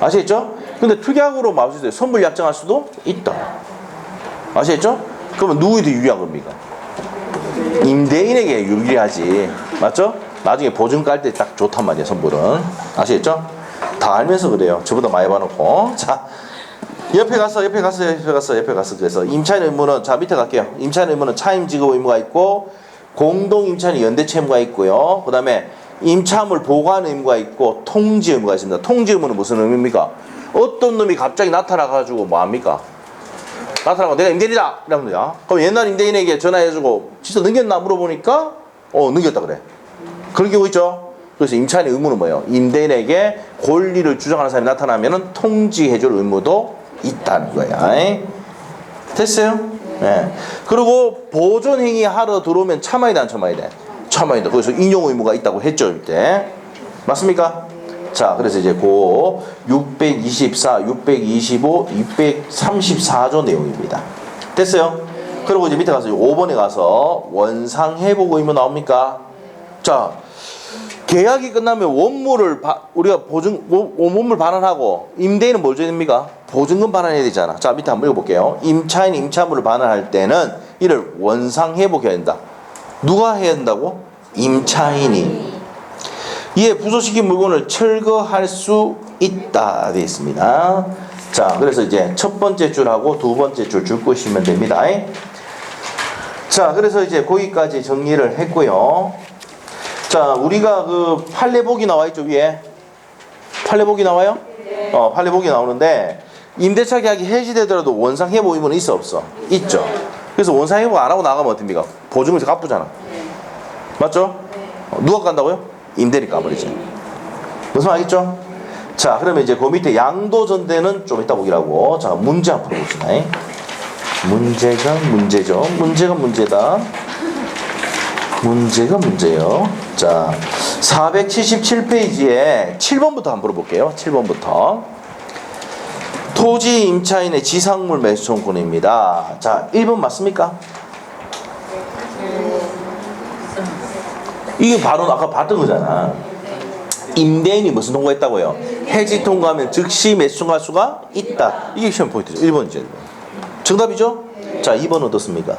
아시겠죠? 근데 특약으로 막을 수 있어요. 선불 약정할 수도 있다. 아시겠죠? 그러면 누구에게 유리한 겁니까? 임대인에게 유리하지. 맞죠? 나중에 보증 깔 때 딱 좋단 말이야 선불은. 아시겠죠? 다 알면서 그래요. 저보다 많이 봐놓고. 자 옆에 갔어. 그래서 임차인 의무는 자 밑에 갈게요. 임차인 의무는 차임 지급 의무가 있고 공동 임차인 연대 채무가 있고요. 그 다음에 임차물 보관 의무가 있고 통지 의무가 있습니다. 통지 의무는 무슨 의미입니까? 어떤 놈이 갑자기 나타나가지고 뭐합니까? 나타나고 내가 임대인이다 이러면 돼요. 그럼 옛날 임대인에게 전화해주고 진짜 넘겼나 물어보니까 넘겼다 그래. 그런 경우 있죠. 그래서 임차인의 의무는 뭐예요? 임대인에게 권리를 주장하는 사람이 나타나면은 통지해줄 의무도 있다는 거야. 됐어요? 네. 그리고 보존행위 하러 들어오면 참아야 돼, 안 참아야 돼? 참아야 돼. 그래서 인용 의무가 있다고 했죠, 이때. 맞습니까? 자, 그래서 이제 그 624, 625, 634조 내용입니다. 됐어요? 그리고 이제 밑에 가서 5번에 가서 원상회복 의무 나옵니까? 자, 계약이 끝나면 원물을 우리가 원물 반환하고 임대인은 뭘 줘야 됩니까? 보증금 반환해야 되잖아. 자 밑에 한번 읽어볼게요. 임차인이 임차물을 반환할 때는 이를 원상회복해야 된다. 누가 해야 된다고? 임차인이. 이에 부소시킨 물건을 철거할 수 있다 되어 있습니다. 자 그래서 이제 첫 번째 줄하고 두 번째 줄 끄시면 됩니다. 자 그래서 이제 거기까지 정리를 했고요. 자, 우리가 그 판례복이 나와 있죠, 위에. 판례복이 나와요? 판례복이 나오는데 임대차 계약이 해지되더라도 원상회복 의무는 있어 없어? 있죠. 그래서 원상회복 안 하고 나가면 어떻습니까? 보증금에서 갚으잖아. 맞죠? 누가 깐다고요? 임대인이 까버리지. 무슨 말 알겠죠? 자, 그러면 이제 그 밑에 양도전대는 좀 이따 보기라고. 자, 문제 한번 풀어봅시다. 문제가 문제죠. 문제가 문제다. 문제가 문제요. 자, 477페이지에 7번부터 한번 물어볼게요. 7번부터. 토지 임차인의 지상물 매수 청구권입니다. 자, 1번 맞습니까? 이게 바로 아까 봤던 거잖아. 임대인이 무슨 통과했다고요? 해지 통과하면 즉시 매수 청구할 수가 있다. 이게 시험 포인트죠. 1번이죠. 1번. 정답이죠? 자, 2번 어떻습니까?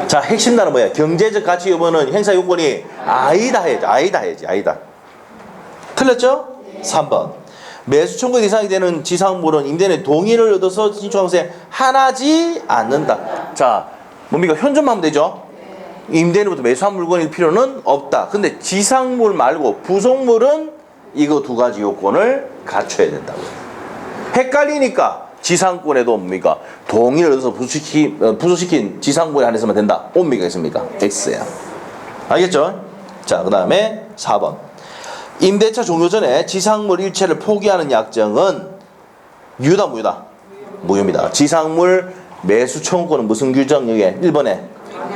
자, 핵심 단어 뭐야? 경제적 가치 여부는 행사 요건이 아니다 해야지. 아니다. 틀렸죠? 3번. 매수 청구 대상이 되는 지상물은 임대인의 동의를 얻어서 신청한 것에 하나지 않는다. 자, 뭡니까? 현존만 하면 되죠? 임대인으로부터 매수한 물건일 필요는 없다. 근데 지상물 말고 부속물은 이거 두 가지 요건을 갖춰야 된다고. 헷갈리니까 지상권에도 뭡니까? 동의를 얻어서 부수시킨 지상권에 한해서만 된다. 옵니까? 있습니까? X야. 알겠죠? 자, 그 다음에 4번. 임대차 종료 전에 지상물 일체를 포기하는 약정은 유효다, 무효다? 무효입니다. 지상물 매수 청구권은 무슨 규정? 여기 1번에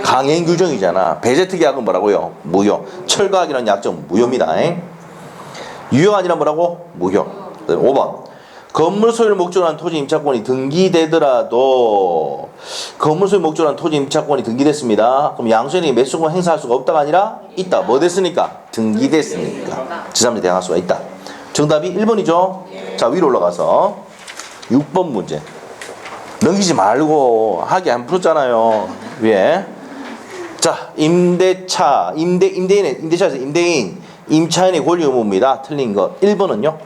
강행 규정이잖아. 배제특 계약은 뭐라고요? 무효. 철거하기라는 약정 무효입니다. 유효가 아니라 뭐라고? 무효. 5번. 건물 소유를 목적으로 한 토지 임차권이 등기되더라도 건물 소유 목적으로 한 토지 임차권이 등기됐습니다. 그럼 양수인이 매수권 행사할 수가 없다가 아니라 있다. 뭐 됐으니까? 등기됐으니까. 제3자 대항할 수가 있다. 정답이 1번이죠. 자, 위로 올라가서 6번 문제. 넘기지 말고 하기 안 풀었잖아요. 위에. 자, 임대차에서 임대인 임차인의 권리 의무입니다. 틀린 거 1번은요.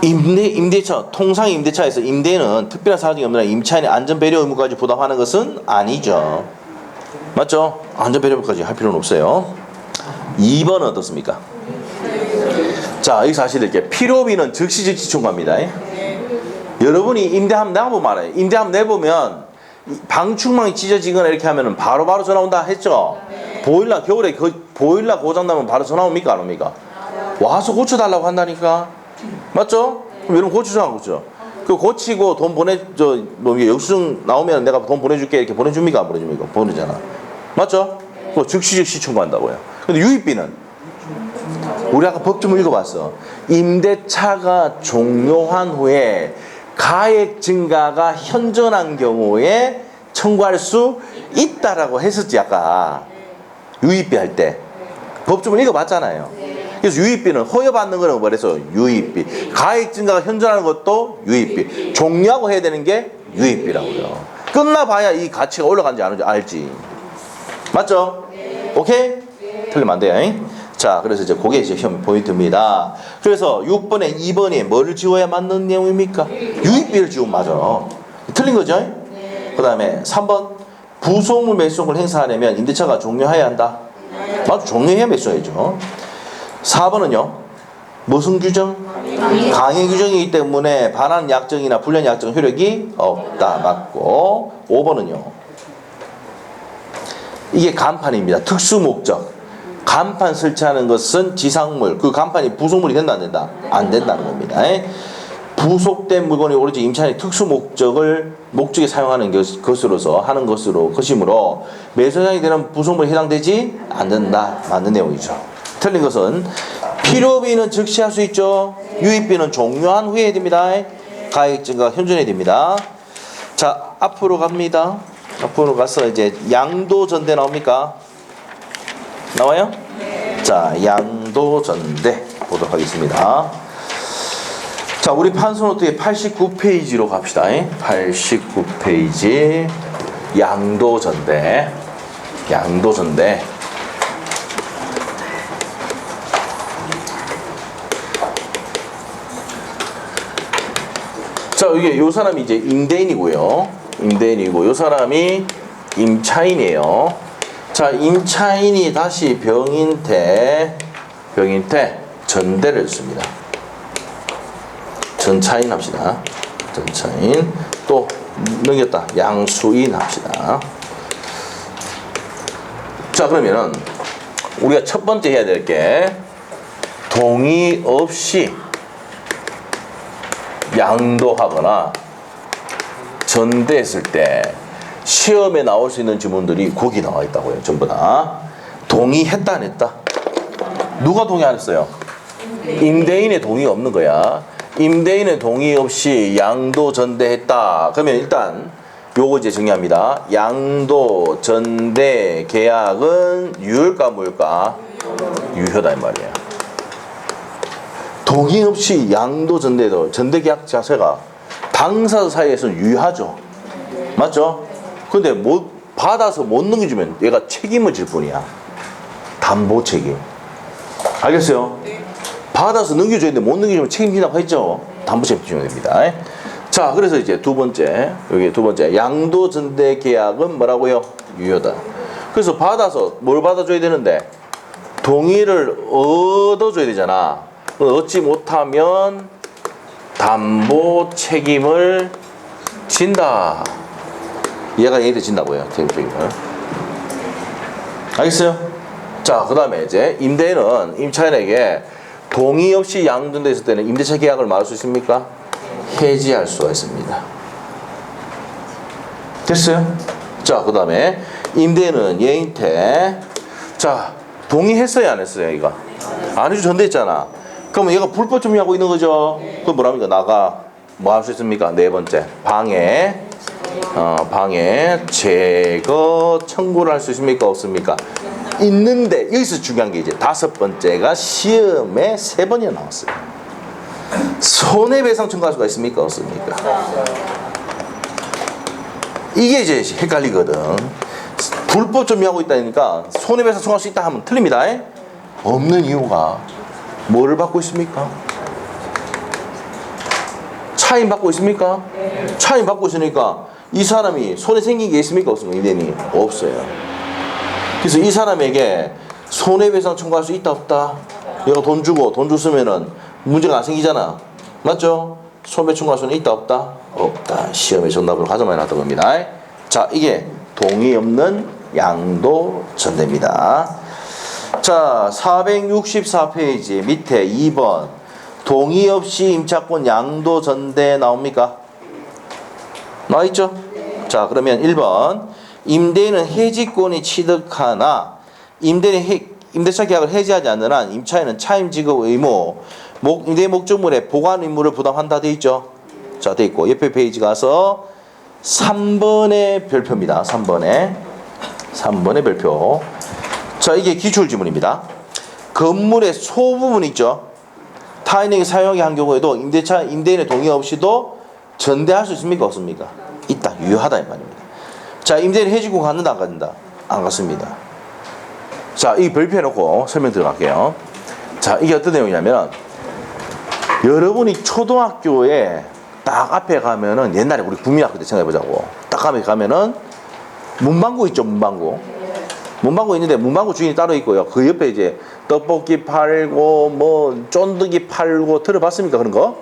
임대차, 통상 임대차에서 임대인은 특별한 사정이 없는 한 임차인의 안전배려 의무까지 부담하는 것은 아니죠. 맞죠? 안전배려까지 할 필요는 없어요. 2번은 어떻습니까? 자, 여기서 하셔야 될 게 필요비는 즉시 청구합니다. 여러분이 임대함 내보면 알아요. 임대함 내보면 방충망이 찢어지거나 이렇게 하면 바로 전화 온다 했죠? 보일러, 겨울에 보일러 고장나면 바로 전화 옵니까? 안 옵니까? 와서 고쳐달라고 한다니까? 맞죠? 그럼 여러분 고치죠, 안 고치죠? 그 고치고 돈 영수증 나오면 내가 돈 보내줄게 이렇게 보내줍니까? 안 보내줍니까? 보내잖아. 맞죠? 그거 즉시 청구한다고요. 근데 유입비는 우리 아까 법 좀 읽어봤어. 임대차가 종료한 후에 가액 증가가 현저한 경우에 청구할 수 있다라고 했었지 아까 유입비 할 때. 법 좀 읽어봤잖아요. 그래서 유입비는 허여받는 거는 뭐래서 유입비, 가액 증가가 현저한 것도 유입비, 종료하고 해야 되는 게 유입비라고요. 끝나봐야 이 가치가 올라간지 안 올라간지 알지. 맞죠? 오케이? 틀리면 안 돼요. 자, 그래서 이제 그게 이제 시험 포인트입니다. 그래서 6번에 2번이 뭐를 지워야 맞는 내용입니까? 유입비를 지우면 맞아. 틀린 거죠? 그 다음에 3번 부속물 매수를 행사하려면 임대차가 종료해야 한다. 맞아, 종료해야 매수해야죠. 4번은요. 무슨 규정? 강행 규정이기 때문에 반환 약정이나 불련 약정 효력이 없다. 맞고 5번은요. 이게 간판입니다. 특수 목적. 간판 설치하는 것은 지상물, 그 간판이 부속물이 된다 안 된다? 안 된다는 겁니다. 부속된 물건이 오로지 임차인의 특수 목적에 사용하는 것이므로 매수장이 되는 부속물에 해당되지 않는다. 맞는 내용이죠. 틀린 것은 필요비는 즉시 할 수 있죠. 유입비는 종료한 후에 해야 됩니다. 가액 증가 현존해야 됩니다. 자, 앞으로 갑니다. 앞으로 가서 이제 양도전대 나옵니까? 나와요? 자, 양도전대 보도록 하겠습니다. 자, 우리 판소노트의 89페이지로 갑시다. 89페이지 양도전대. 자, 이게 요 사람이 이제 임대인이고요. 요 사람이 임차인이에요. 자, 임차인이 다시 병인태 전대를 씁니다. 전차인 합시다. 전차인 또 넘겼다. 양수인 합시다. 자, 그러면은 우리가 첫 번째 해야 될 게 동의 없이 양도하거나 전대했을 때 시험에 나올 수 있는 지문들이 거기 나와 있다고요. 전부 다. 동의했다 안 했다? 누가 동의 안 했어요? 임대인의 동의 없는 거야. 임대인의 동의 없이 양도 전대했다. 그러면 일단 요거 이제 정리합니다. 양도 전대 계약은 유효일까 무효일까? 유효다 이 말이야. 동의 없이 양도 전대도 전대 계약 자체가 당사자 사이에서는 유효하죠. 맞죠? 근데 받아서 못 넘겨주면 얘가 책임을 질 뿐이야. 담보 책임. 알겠어요? 받아서 넘겨줘야 되는데 못 넘겨주면 책임진다고 했죠? 담보 책임지면 됩니다. 자, 그래서 이제 여기 두 번째. 양도 전대 계약은 뭐라고요? 유효다. 그래서 받아서 뭘 받아줘야 되는데? 동의를 얻어줘야 되잖아. 얻지 못하면 담보 책임을 진다. 얘가 얘한테 진다고요. 책임을. 알겠어요? 자, 그 다음에 이제 임대인은 임차인에게 동의 없이 양도됐을 때는 임대차 계약을 말할 수 있습니까? 해지할 수가 있습니다. 됐어요? 자, 그 다음에 임대인은 얘한테 자, 동의했어요 안 했어요 얘가? 안 해주 전대했잖아. 그러면 얘가 불법 점유하고 있는 거죠. 그럼 뭐랍니까? 나가 뭐 할 수 있습니까? 네 번째 방해 제거 청구를 할 수 있습니까? 없습니까? 있는데 여기서 중요한 게 이제 다섯 번째가 시험에 3번이나 나왔어요. 손해배상 청구할 수가 있습니까? 없습니까? 이게 이제 헷갈리거든. 불법 점유하고 있다니까 손해배상 청구할 수 있다 하면 틀립니다. 없는 이유가 뭐를 받고 있습니까? 차임 받고 있습니까? 차임 받고 있으니까 이 사람이 손해 생긴 게 있습니까? 없습니까? 임대인이 없어요. 그래서 이 사람에게 손해배상 청구할 수 있다 없다? 얘가 돈 주고 돈 줬으면은 문제가 안 생기잖아. 맞죠? 손해배상 청구할 수는 있다 없다? 없다. 시험에 정답으로 가장 많이 나왔던 겁니다. 자, 이게 동의 없는 양도전대입니다. 자, 464페이지 밑에 2번 동의 없이 임차권 양도전대 나옵니까? 나와있죠? 자, 그러면 1번 임대인은 해지권이 취득하나 임대차 계약을 해지하지 않는 한 임차인은 차임 지급 의무 임대 목적물의 보관 의무를 부담한다 돼 있죠? 자, 돼 있고 옆에 페이지 가서 3번의 별표입니다. 3번의 별표. 자, 이게 기출지문입니다. 건물의 소부분 있죠? 타인에게 사용하게 한 경우에도 임대인의 동의 없이도 전대할 수 있습니까? 없습니까? 있다. 유효하다 이 말입니다. 자, 임대인이 해지고 갔는다 안 갔는다? 안 갔습니다. 자, 이 별표 해놓고 설명 들어갈게요. 자, 이게 어떤 내용이냐면 여러분이 초등학교에 딱 앞에 가면은 옛날에 우리 국민학교 때 생각해보자고 딱 앞에 가면은 문방구 있죠? 문방구 있는데 문방구 주인이 따로 있고요. 그 옆에 이제 떡볶이 팔고 뭐 쫀득이 팔고 들어봤습니까? 그런 거?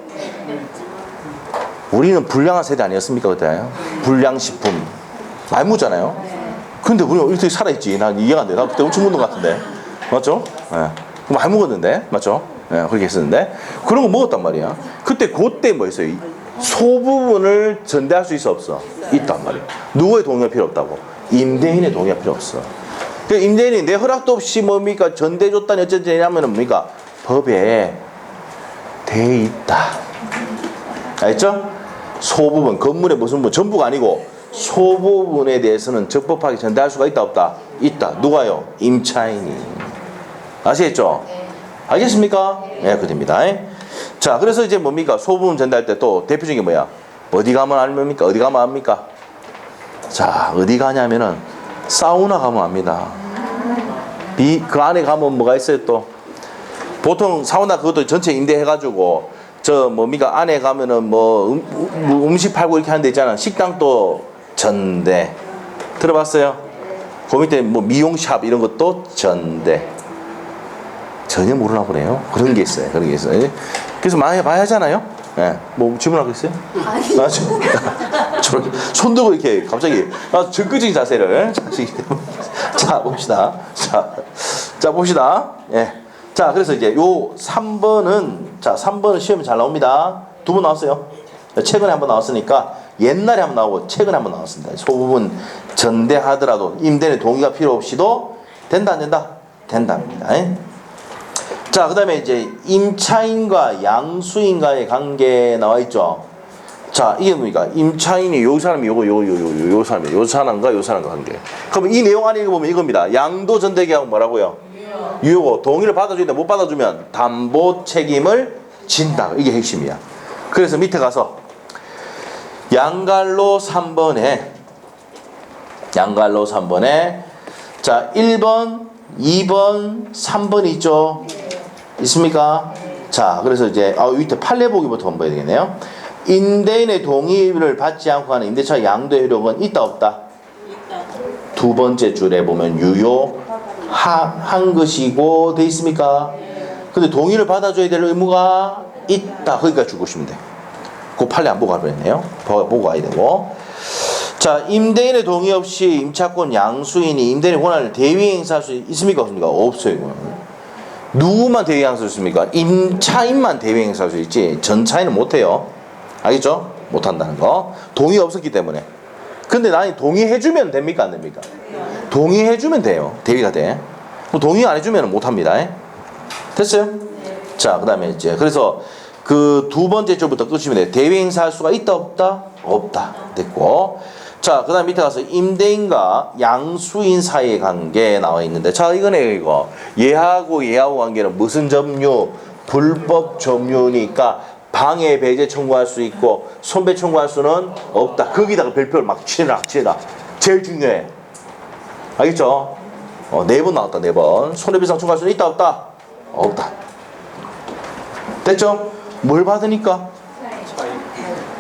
우리는 불량한 세대 아니었습니까? 그때 불량식품 많이 묻잖아요. 근데 우리가 이렇게 살아있지. 난 이해가 안 돼. 나 그때 엄청 묻는 것 같은데 맞죠? 많이 먹었는데 맞죠? 그렇게 했었는데 그런 거 먹었단 말이야. 그때 뭐였어요? 소부분을 전대할 수 있어 없어? 있단 말이야. 누구의 동의가 필요 없다고? 임대인의 동의가 필요 없어. 임대인이 내 허락도 없이 뭡니까? 전대해줬다니 어쩐지 하면은 뭡니까? 법에 돼 있다. 알겠죠? 소부분, 건물의 무슨 부분, 전부가 아니고 소부분에 대해서는 적법하게 전대할 수가 있다 없다? 있다. 누가요? 임차인이. 아시겠죠? 알겠습니까? 네, 그렇게 됩니다. 자, 그래서 이제 뭡니까? 소부분 전대할 때 또 대표적인 게 뭐야? 어디 가면 압니까? 어디 가면 압니까? 자, 어디 가냐면은 사우나 가면 압니다. 그 안에 가면 뭐가 있어요 또? 보통 사우나 그것도 전체 임대해가지고 저 뭡니까? 안에 가면은 뭐 음식 팔고 이렇게 하는 데 있잖아. 식당도 전대. 들어봤어요? 그 밑에 뭐 미용샵 이런 것도 전대. 전혀 모르나 보네요. 그런 게 있어요. 그래서 많이 봐야 하잖아요. 뭐 질문하고 있어요? 아니. 손 들고 이렇게 갑자기 적극적인 자세를 자 봅시다. 자 봅시다. 자, 그래서 이제 요 3번은 시험에 잘 나옵니다. 2번 나왔어요. 최근에 한번 나왔으니까 옛날에 한번 나오고 최근에 한번 나왔습니다. 소부분 전대하더라도 임대인의 동의가 필요 없이도 된다 안 된다? 된답니다. 자, 그 다음에 이제 임차인과 양수인과의 관계 나와 있죠. 자, 이게 뭡니까? 임차인이 요 사람이 요 사람과 요 사람과 관계. 그럼 이 내용 안에 보면 이겁니다. 양도전대계약은 뭐라고요? 유효고 동의를 받아주는데 못 받아주면 담보 책임을 진다. 이게 핵심이야. 그래서 밑에 가서 양갈로 3번에 자 1번, 2번, 3번 있죠? 있습니까? 자, 그래서 이제 밑에 판례보기부터 한번 봐야 되겠네요. 임대인의 동의를 받지 않고 하는 임대차 양도 효력은 있다 없다? 있다. 두 번째 줄에 보면 유효한 것이고 돼 있습니까? 근데 동의를 받아줘야 될 의무가 있다. 거기까지 줄 것이면 돼. 그 판례 안 보고 가버렸네요. 보고 가야 되고. 자, 임대인의 동의 없이 임차권 양수인이 임대인의 권한을 대위 행사할 수 있습니까? 없습니까? 없어요. 이거는. 누구만 대위 행사할 수 있습니까? 임차인만 대위 행사할 수 있지 전차인은 못해요. 알겠죠? 못한다는 거. 동의 없었기 때문에. 근데 나는 동의해주면 됩니까? 안 됩니까? 동의해주면 돼요. 대위가 돼. 동의 안 해주면 못합니다. 됐어요? 자, 그 다음에 이제 그래서 그 두 번째 줄부터 끝이면 돼. 대위 행사할 수가 있다 없다? 없다. 됐고. 자, 그 다음 밑에 가서 임대인과 양수인 사이의 관계 나와 있는데, 자, 이거네, 이거. 얘하고 관계는 무슨 점유? 불법 점유니까 방해 배제 청구할 수 있고, 손배 청구할 수는 없다. 거기다가 별표를 막 칠해라. 제일 중요해. 알겠죠? 4번 나왔다, 4번. 손해배상 청구할 수는 있다, 없다? 없다. 됐죠? 뭘 받으니까?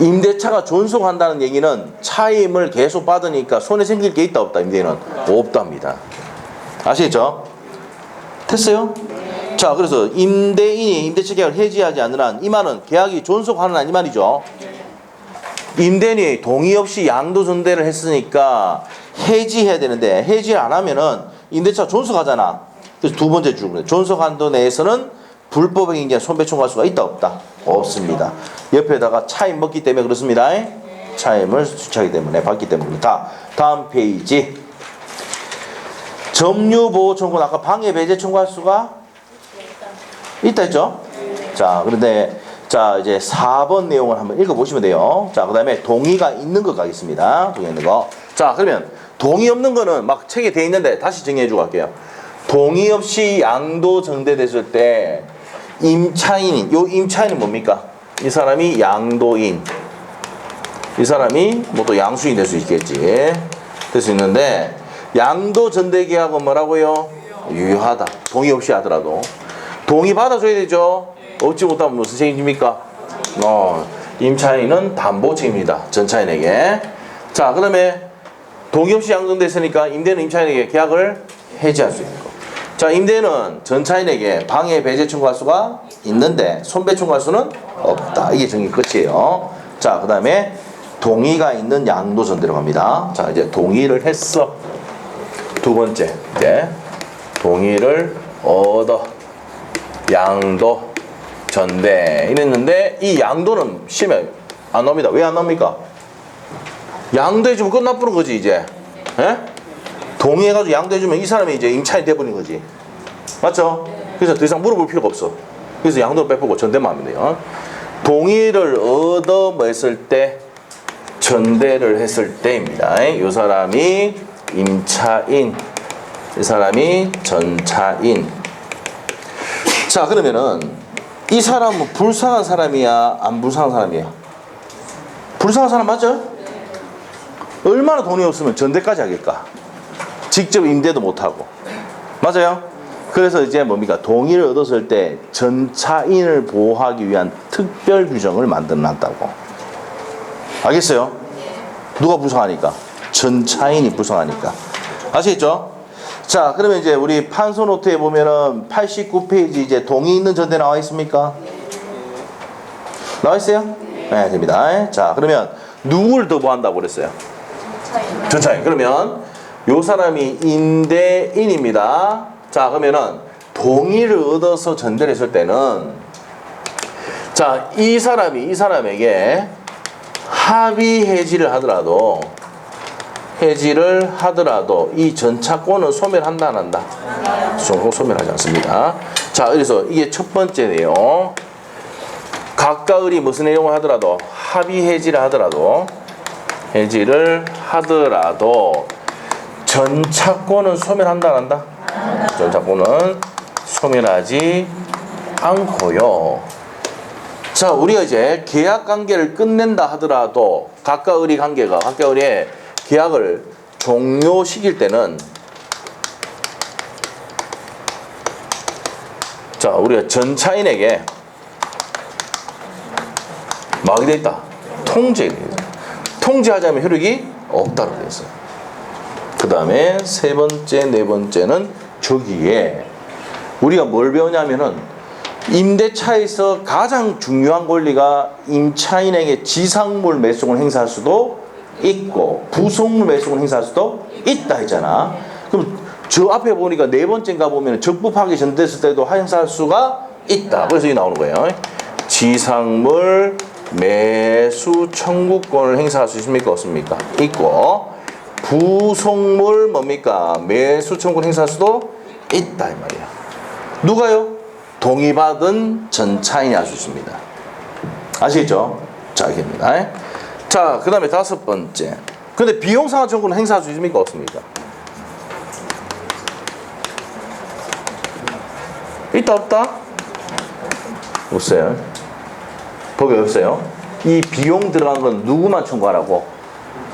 임대차가 존속한다는 얘기는 차임을 계속 받으니까 손해 생길 게 있다, 없다? 임대인은 없답니다. 아시겠죠? 됐어요? 자, 그래서 임대인이 임대차 계약을 해지하지 않는 한 이 말은 계약이 존속하는 한 이 말이죠. 임대인이 동의 없이 양도전대를 했으니까 해지해야 되는데 해지를 안 하면은 임대차 존속하잖아. 그래서 두 번째 줄은 존속한도 내에서는 불법행위 에 손배 청구할 수가 있다, 없다? 없습니다. 옆에다가 차임 먹기 때문에 그렇습니다. 차임을 수차하기 때문에 받기 때문입니다. 다음 페이지. 점유보호 청구는 아까 방해 배제 청구할 수가 있다 했죠? 자, 그런데 자, 이제 4번 내용을 한번 읽어보시면 돼요. 자, 그 다음에 동의가 있는 것 가겠습니다. 동의 있는 거. 자, 그러면 동의 없는 거는 막 책에 돼 있는데 다시 정리해주고 갈게요. 동의 없이 양도 정대됐을 때 임차인이, 요 임차인은 뭡니까? 이 사람이 양도인. 이 사람이 뭐 또 양수인 될 수 있겠지. 될 수 있는데 양도 전대 계약은 뭐라고요? 유효하다. 동의 없이 하더라도. 동의 받아줘야 되죠. 얻지 못하면 무슨 책임입니까? 임차인은 담보 책임입니다. 전차인에게. 자, 그 다음에 동의 없이 양도됐으니까 임대는 임차인에게 계약을 해지할 수 있는 거. 자, 임대는 전차인에게 방해 배제 청구할 수가 있는데 손배 청구할 수는 없다. 이게 정리 끝이에요. 자, 그 다음에 동의가 있는 양도 전대로 갑니다. 자, 이제 동의를 했어. 두 번째, 이제 동의를 얻어 양도 전대 이랬는데 이 양도는 심해 안 나옵니다. 왜 안 나옵니까? 양도해주면 끝나버린 거지 이제. 에? 동의해가지고 양도해주면 이 사람이 이제 임차인이 돼버린 거지. 맞죠? 그래서 더 이상 물어볼 필요가 없어. 그래서 양도를 빼보고 전대만 하면 돼요. 동의를 얻어 뭐 했을 때? 전대를 했을 때입니다. 이 사람이 임차인, 이 사람이 전차인. 자, 그러면은 이 사람은 불쌍한 사람이야, 안 불쌍한 사람이야? 불쌍한 사람 맞죠? 얼마나 돈이 없으면 전대까지 하겠까? 직접 임대도 못하고. 맞아요? 그래서 이제 뭡니까? 동의를 얻었을 때 전차인을 보호하기 위한 특별 규정을 만들어놨다고. 알겠어요? 누가 불쌍하니까? 전차인이 불쌍하니까. 아시겠죠? 자, 그러면 이제 우리 판소 노트에 보면은 89페이지 이제 동의 있는 전대 나와 있습니까? 나와 있어요? 네, 됩니다. 자, 그러면 누구를 더 보한다고 그랬어요? 전차인. 그러면 요 사람이 임대인입니다. 자, 그러면은 동의를 얻어서 전대를 했을 때는 자, 이 사람에게 합의 해지를 하더라도 이 전차권은 소멸한다 안 한다? 소멸하지 않습니다. 자, 그래서 이게 첫 번째 내용. 각각의 무슨 내용을 하더라도 합의 해지를 하더라도 전차권은 소멸한다 안 한다? 전차권은 소멸하지 않고요. 자, 우리가 이제 계약 관계를 끝낸다 하더라도 각각의 계약을 종료시킬 때는 자, 우리가 전차인에게 막이 되어 있다. 통제하자면 효력이 없다고 되어 있어요. 그 다음에 세 번째, 네 번째는 저기에 우리가 뭘 배우냐면은 임대차에서 가장 중요한 권리가 임차인에게 지상물 매수권을 행사할 수도 있고 부속물 매수권을 행사할 수도 있다 했잖아. 그럼 저 앞에 보니까 네 번째인가 보면 적법하게 전됐을 때도 행사할 수가 있다. 그래서 이게 나오는 거예요. 지상물 매수 청구권을 행사할 수 있습니까? 없습니까? 있고 부속물 뭡니까? 매수 청구권 행사할 수도 있다 이 말이야. 누가요? 동의받은 전차인이 할 수 있습니다. 아시겠죠? 자, 이게입니다. 자, 그 다음에 다섯 번째. 근데 비용상한 청구는 행사할 수 있습니까? 없습니까? 있다 없다? 없어요. 법에 없어요. 이 비용 들어간 건 누구만 청구하라고?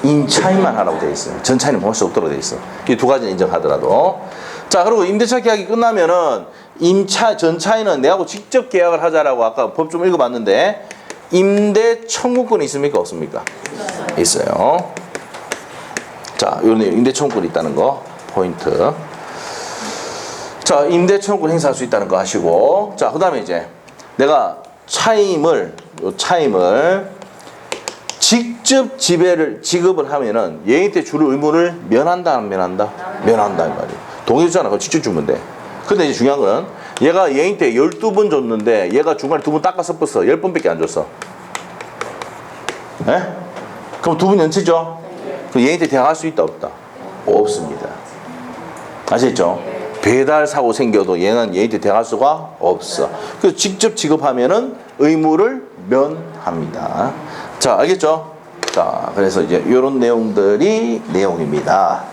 임차인만 하라고 되어 있어요. 전차인은 볼 수 없도록 되어 있어. 이 두 가지는 인정하더라도. 자, 그리고 임대차 계약이 끝나면은 전차인은 내하고 직접 계약을 하자라고 아까 법 좀 읽어봤는데 임대 청구권이 있습니까? 없습니까? 있어요. 자, 요런 임대 청구권이 있다는 거 포인트. 자, 임대 청구권 행사할 수 있다는 거 하시고, 자, 그다음에 이제 내가 차임을 직접 지급을 하면은 예인때 줄 의무를 면한다 안 면한다? 면한다 이 말이에요. 동의 주잖아. 그거 직접 주면 돼. 근데 이제 중요한 거는 얘가 예인때 12번 줬는데 얘가 중간에 2번 닦아 섞었어. 10번밖에 안 줬어. 예? 그럼 2번 연체죠? 그럼 예인때 대항할 수 있다 없다? 없습니다. 아시겠죠? 배달 사고 생겨도 얘는 예인때 대항할 수가 없어. 그래서 직접 지급하면은 의무를 면합니다. 자, 알겠죠? 자, 그래서 이제 이런 내용들이 내용입니다.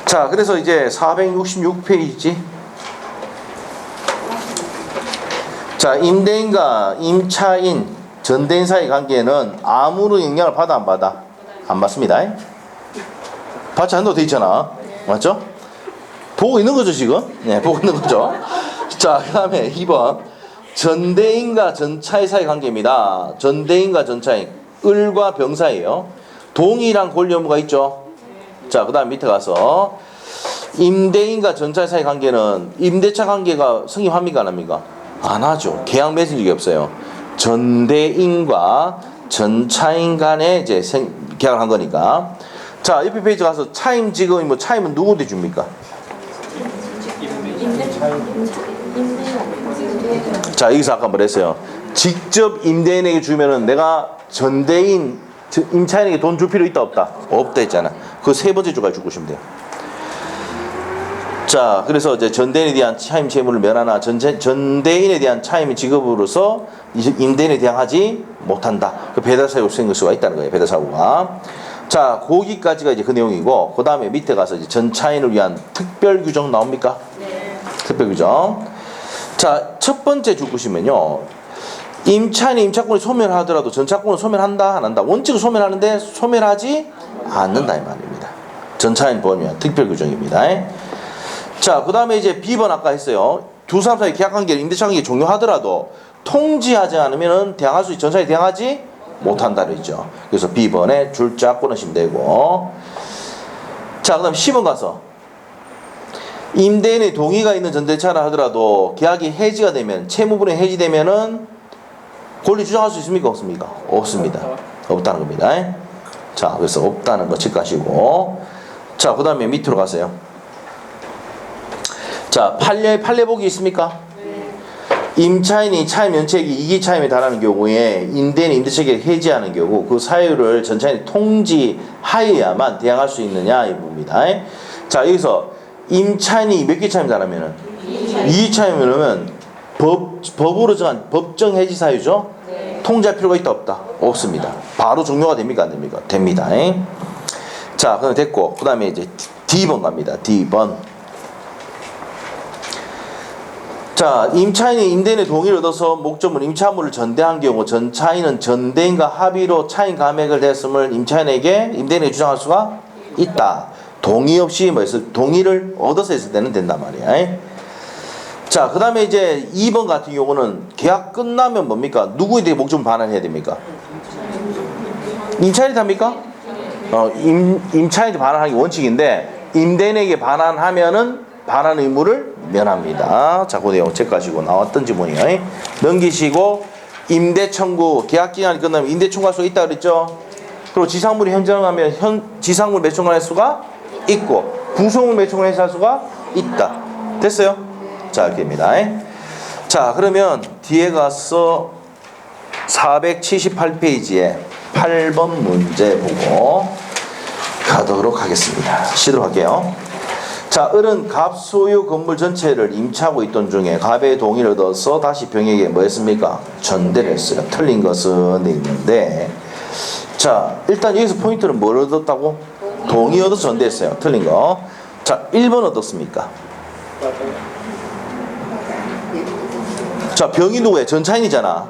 자, 그래서 이제 466페이지. 자, 임대인과 임차인, 전대인 사이 관계는 아무런 영향을 받아 안 받아? 안 받습니다. 받지 않는다고 돼 있잖아. 맞죠? 보고 있는 거죠, 지금? 네, 보고 있는 거죠. 자, 그 다음에 2번. 전대인과 전차의 사이 관계입니다. 전대인과 전차인, 을과 병 사이에요. 동일한 권리 의무가 있죠. 자, 그 다음 밑에 가서 임대인과 전차의 사이 관계는 임대차 관계가 성립합니까 안 합니까? 안 하죠. 계약 맺은 적이 없어요. 전대인과 전차인 간에 이제 계약을 한 거니까. 자, 옆에 페이지 가서 차임 지급이 뭐 차임은 누구한테 줍니까? 자, 여기서 아까 뭐랬어요? 직접 임대인에게 주면은 내가 전대인, 임차인에게 돈 줄 필요 있다 없다? 없다 했잖아. 그 세 번째 주까지 주고 싶으면 돼요. 자, 그래서 이제 전대인에 대한 차임 채무를 면하나 전대인에 대한 차임 지급으로서 임대인에 대항하지 못한다. 그 배달 사고 생길 수가 있다는 거예요. 배달 사고가. 자, 거기까지가 이제 그 내용이고, 그 다음에 밑에 가서 이제 전차인을 위한 특별 규정 나옵니까? 네. 특별 규정. 자, 첫 번째 줄 것이면요. 임차인이 임차권을 소멸하더라도 전차권을 소멸한다 안 한다? 원칙은 소멸하는데 소멸하지 않는다 이 말입니다. 전차인 보면 특별 규정입니다. 자, 그 다음에 이제 B번 아까 했어요. 두 사람 사이 계약관계, 임대차 관계 종료하더라도 통지하지 않으면 대항할 수 있지, 전차에 대항하지 못한다 그랬죠. 그래서 B번에 줄자 끊으시면 되고. 자, 그 다음 C번 가서 임대인의 동의가 있는 전대차라 하더라도 계약이 해지가 되면, 채무분이 해지되면은 권리 주장할 수 있습니까? 없습니까? 없습니다. 없다는 겁니다. 자, 그래서 없다는 거 체크하시고. 자, 그 다음에 밑으로 가세요. 자, 판례복이 있습니까? 네. 임차인이 차임 연체액이 이기 차임에 달하는 경우에 임대인이 임대차액을 해지하는 경우 그 사유를 전차인이 통지하여야만 대항할 수 있느냐 이 부분입니다. 자, 여기서 임차인이 몇 개 차임 달하면은 2기 차임이면 법으로 정한 법정 해지 사유죠? 네. 통지할 필요가 있다 없다? 없습니다. 바로 종료가 됩니까 안 됩니까? 됩니다. 자, 그럼 됐고, 그 다음에 이제 D번 갑니다. D번. 자, 임차인이 임대인의 동의를 얻어서 목적물 임차물을 전대한 경우 전차인은 전대인과 합의로 차임 감액을 했음을 임대인에게 주장할 수가 있다. 동의 없이 동의를 얻어서 했을 때는 된단 말이야. 자, 그 다음에 이제 2번 같은 경우는 계약 끝나면 뭡니까? 누구에 대해 목적물 반환해야 됩니까? 임차인이 답니까? 임차인이 반환하는 게 원칙인데 임대인에게 반환하면은 반환 의무를 면합니다. 자, 그 내용 체크하시고 나왔던 지문이에요. 넘기시고 임대 청구, 계약 기간이 끝나면 임대 청구할 수 있다 그랬죠? 그리고 지상물이 현정하면 지상물 매청할 수가 있고 구성물 매청을 할 수가 있다. 됐어요? 자, 이렇게입니다. 자, 그러면 뒤에 가서 478페이지에 8번 문제 보고 가도록 하겠습니다. 시도록 할게요. 자, 을은 갑 소유 건물 전체를 임차하고 있던 중에 갑의 동의를 얻어서 다시 병에게 뭐 했습니까? 전대를 했어요. 틀린 것은 돼 있는데, 자, 일단 여기서 포인트는 뭘 얻었다고? 동의 얻어서 전대했어요. 틀린 거. 자, 1번 어떻습니까? 자, 병이 누구예요? 전차인이잖아.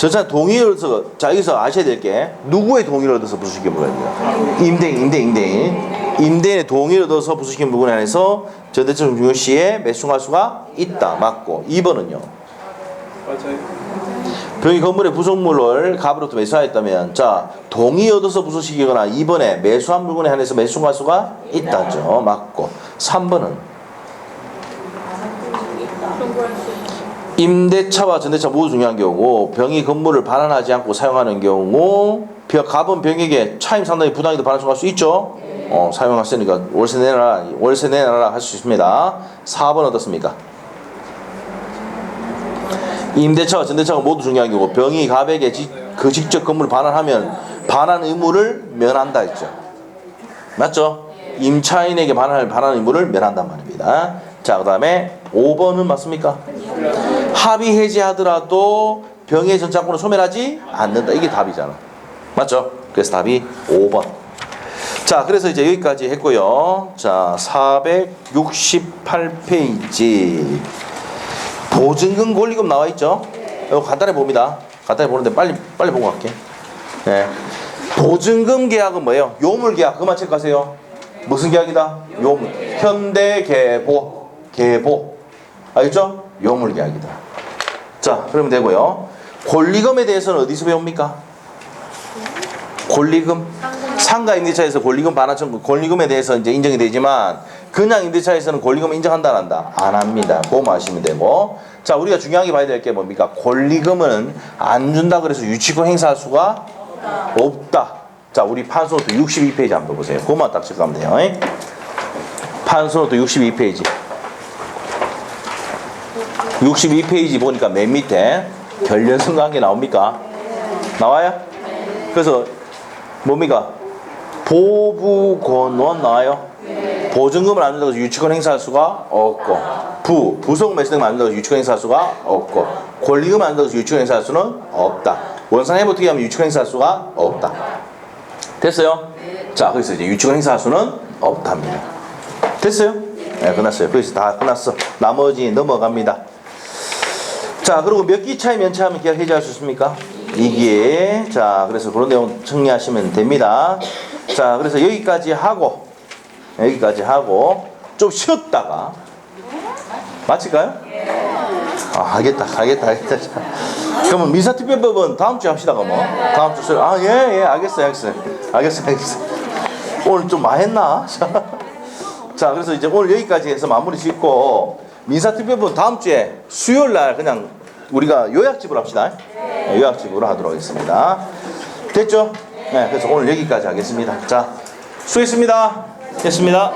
전차 동의를 얻어서, 자, 여기서 아셔야 될 게, 누구의 동의를 얻어서 부수시킨 물건이 됩니다. 임대인의 동의를 얻어서 부수시킨 물건에 한해서 전대적 중요 시에 매수할 수가 있다. 맞고. 2번은요. 맞아요. 병이 건물의 부속물을 갑으로부터 매수하였다면, 자, 동의 얻어서 부수시키거나 2번에 매수한 물건에 한해서 매수할 수가 있다죠. 맞고. 3번은 임대차와 전대차 모두 중요한 경우고, 병이 건물을 반환하지 않고 사용하는 경우, 갑은 병에게 차임 상당히 부당해도 반환할 수 있죠. 사용했으니까 월세 내놔라 할 수 있습니다. 4번 어떻습니까? 임대차와 전대차가 모두 중요한 경우, 병이 갑에게 그 직접 건물을 반환하면 반환 의무를 면한다 했죠. 맞죠? 임차인에게 반환 의무를 면한단 말입니다. 자, 그 다음에 5번은 맞습니까? 합의 해지하더라도 병의 전차권을 소멸하지 않는다. 이게 답이잖아. 맞죠? 그래서 답이 5번. 자, 그래서 이제 여기까지 했고요. 자, 468페이지. 보증금 권리금 나와 있죠? 이거 간단히 봅니다. 간단히 보는데 빨리 보고 갈게. 네. 보증금 계약은 뭐예요? 요물 계약. 그만 체크하세요. 무슨 계약이다? 요물. 현대계보. 계보. 알겠죠? 요물 계약이다. 자, 그러면 되고요. 권리금에 대해서는 어디서 배웁니까? 권리금. 상가 임대차에서 권리금 반환 청구, 권리금에 대해서 이제 인정이 되지만 그냥 임대차에서는 권리금을 인정한다 안 한다? 안 합니다. 그거만 아시면 되고. 자, 우리가 중요하게 봐야 될 게 뭡니까? 권리금은 안 준다 그래서 유치권 행사할 수가 없다. 자, 우리 판소노트 62페이지 한번 보세요. 그거만 딱 체크하면 돼요. 판소노트 62페이지. 62페이지 보니까 맨 밑에 결연성 관계 나옵니까? 나와요? 그래서 뭡니까? 보부권원 나와요? 보증금을 안 준다고 해서 유치권 행사할 수가 없고, 부속 매수 등을 안 준다고 해서 유치권 행사할 수가 없고, 권리금을 안 준다고 해서 유치권 행사할 수는 없다. 원상 회복 하면 유치권 행사할 수가 없다. 됐어요? 자, 그래서 이제 유치권 행사할 수는 없답니다. 됐어요? 네, 끝났어요. 거기서 다 끝났어. 나머지 넘어갑니다. 자, 그리고 몇 기 차이 면차하면 계약 해지할 수 있습니까? 2기에. 자, 그래서 그런 내용 정리하시면 됩니다. 자, 그래서 여기까지 하고 좀 쉬었다가 마칠까요? 아, 알겠다. 그러면 민사특별법은 다음 주에 합시다. 그러면 다음 주 예, 알겠어요. 오늘 좀 많이 했나? 자, 그래서 이제 오늘 여기까지 해서 마무리 짓고, 민사특별법은 다음 주에 수요일 날 그냥 우리가 요약집으로 합시다. 네, 요약집으로 하도록 하겠습니다. 됐죠? 네, 그래서 오늘 여기까지 하겠습니다. 자, 수고했습니다. 됐습니다.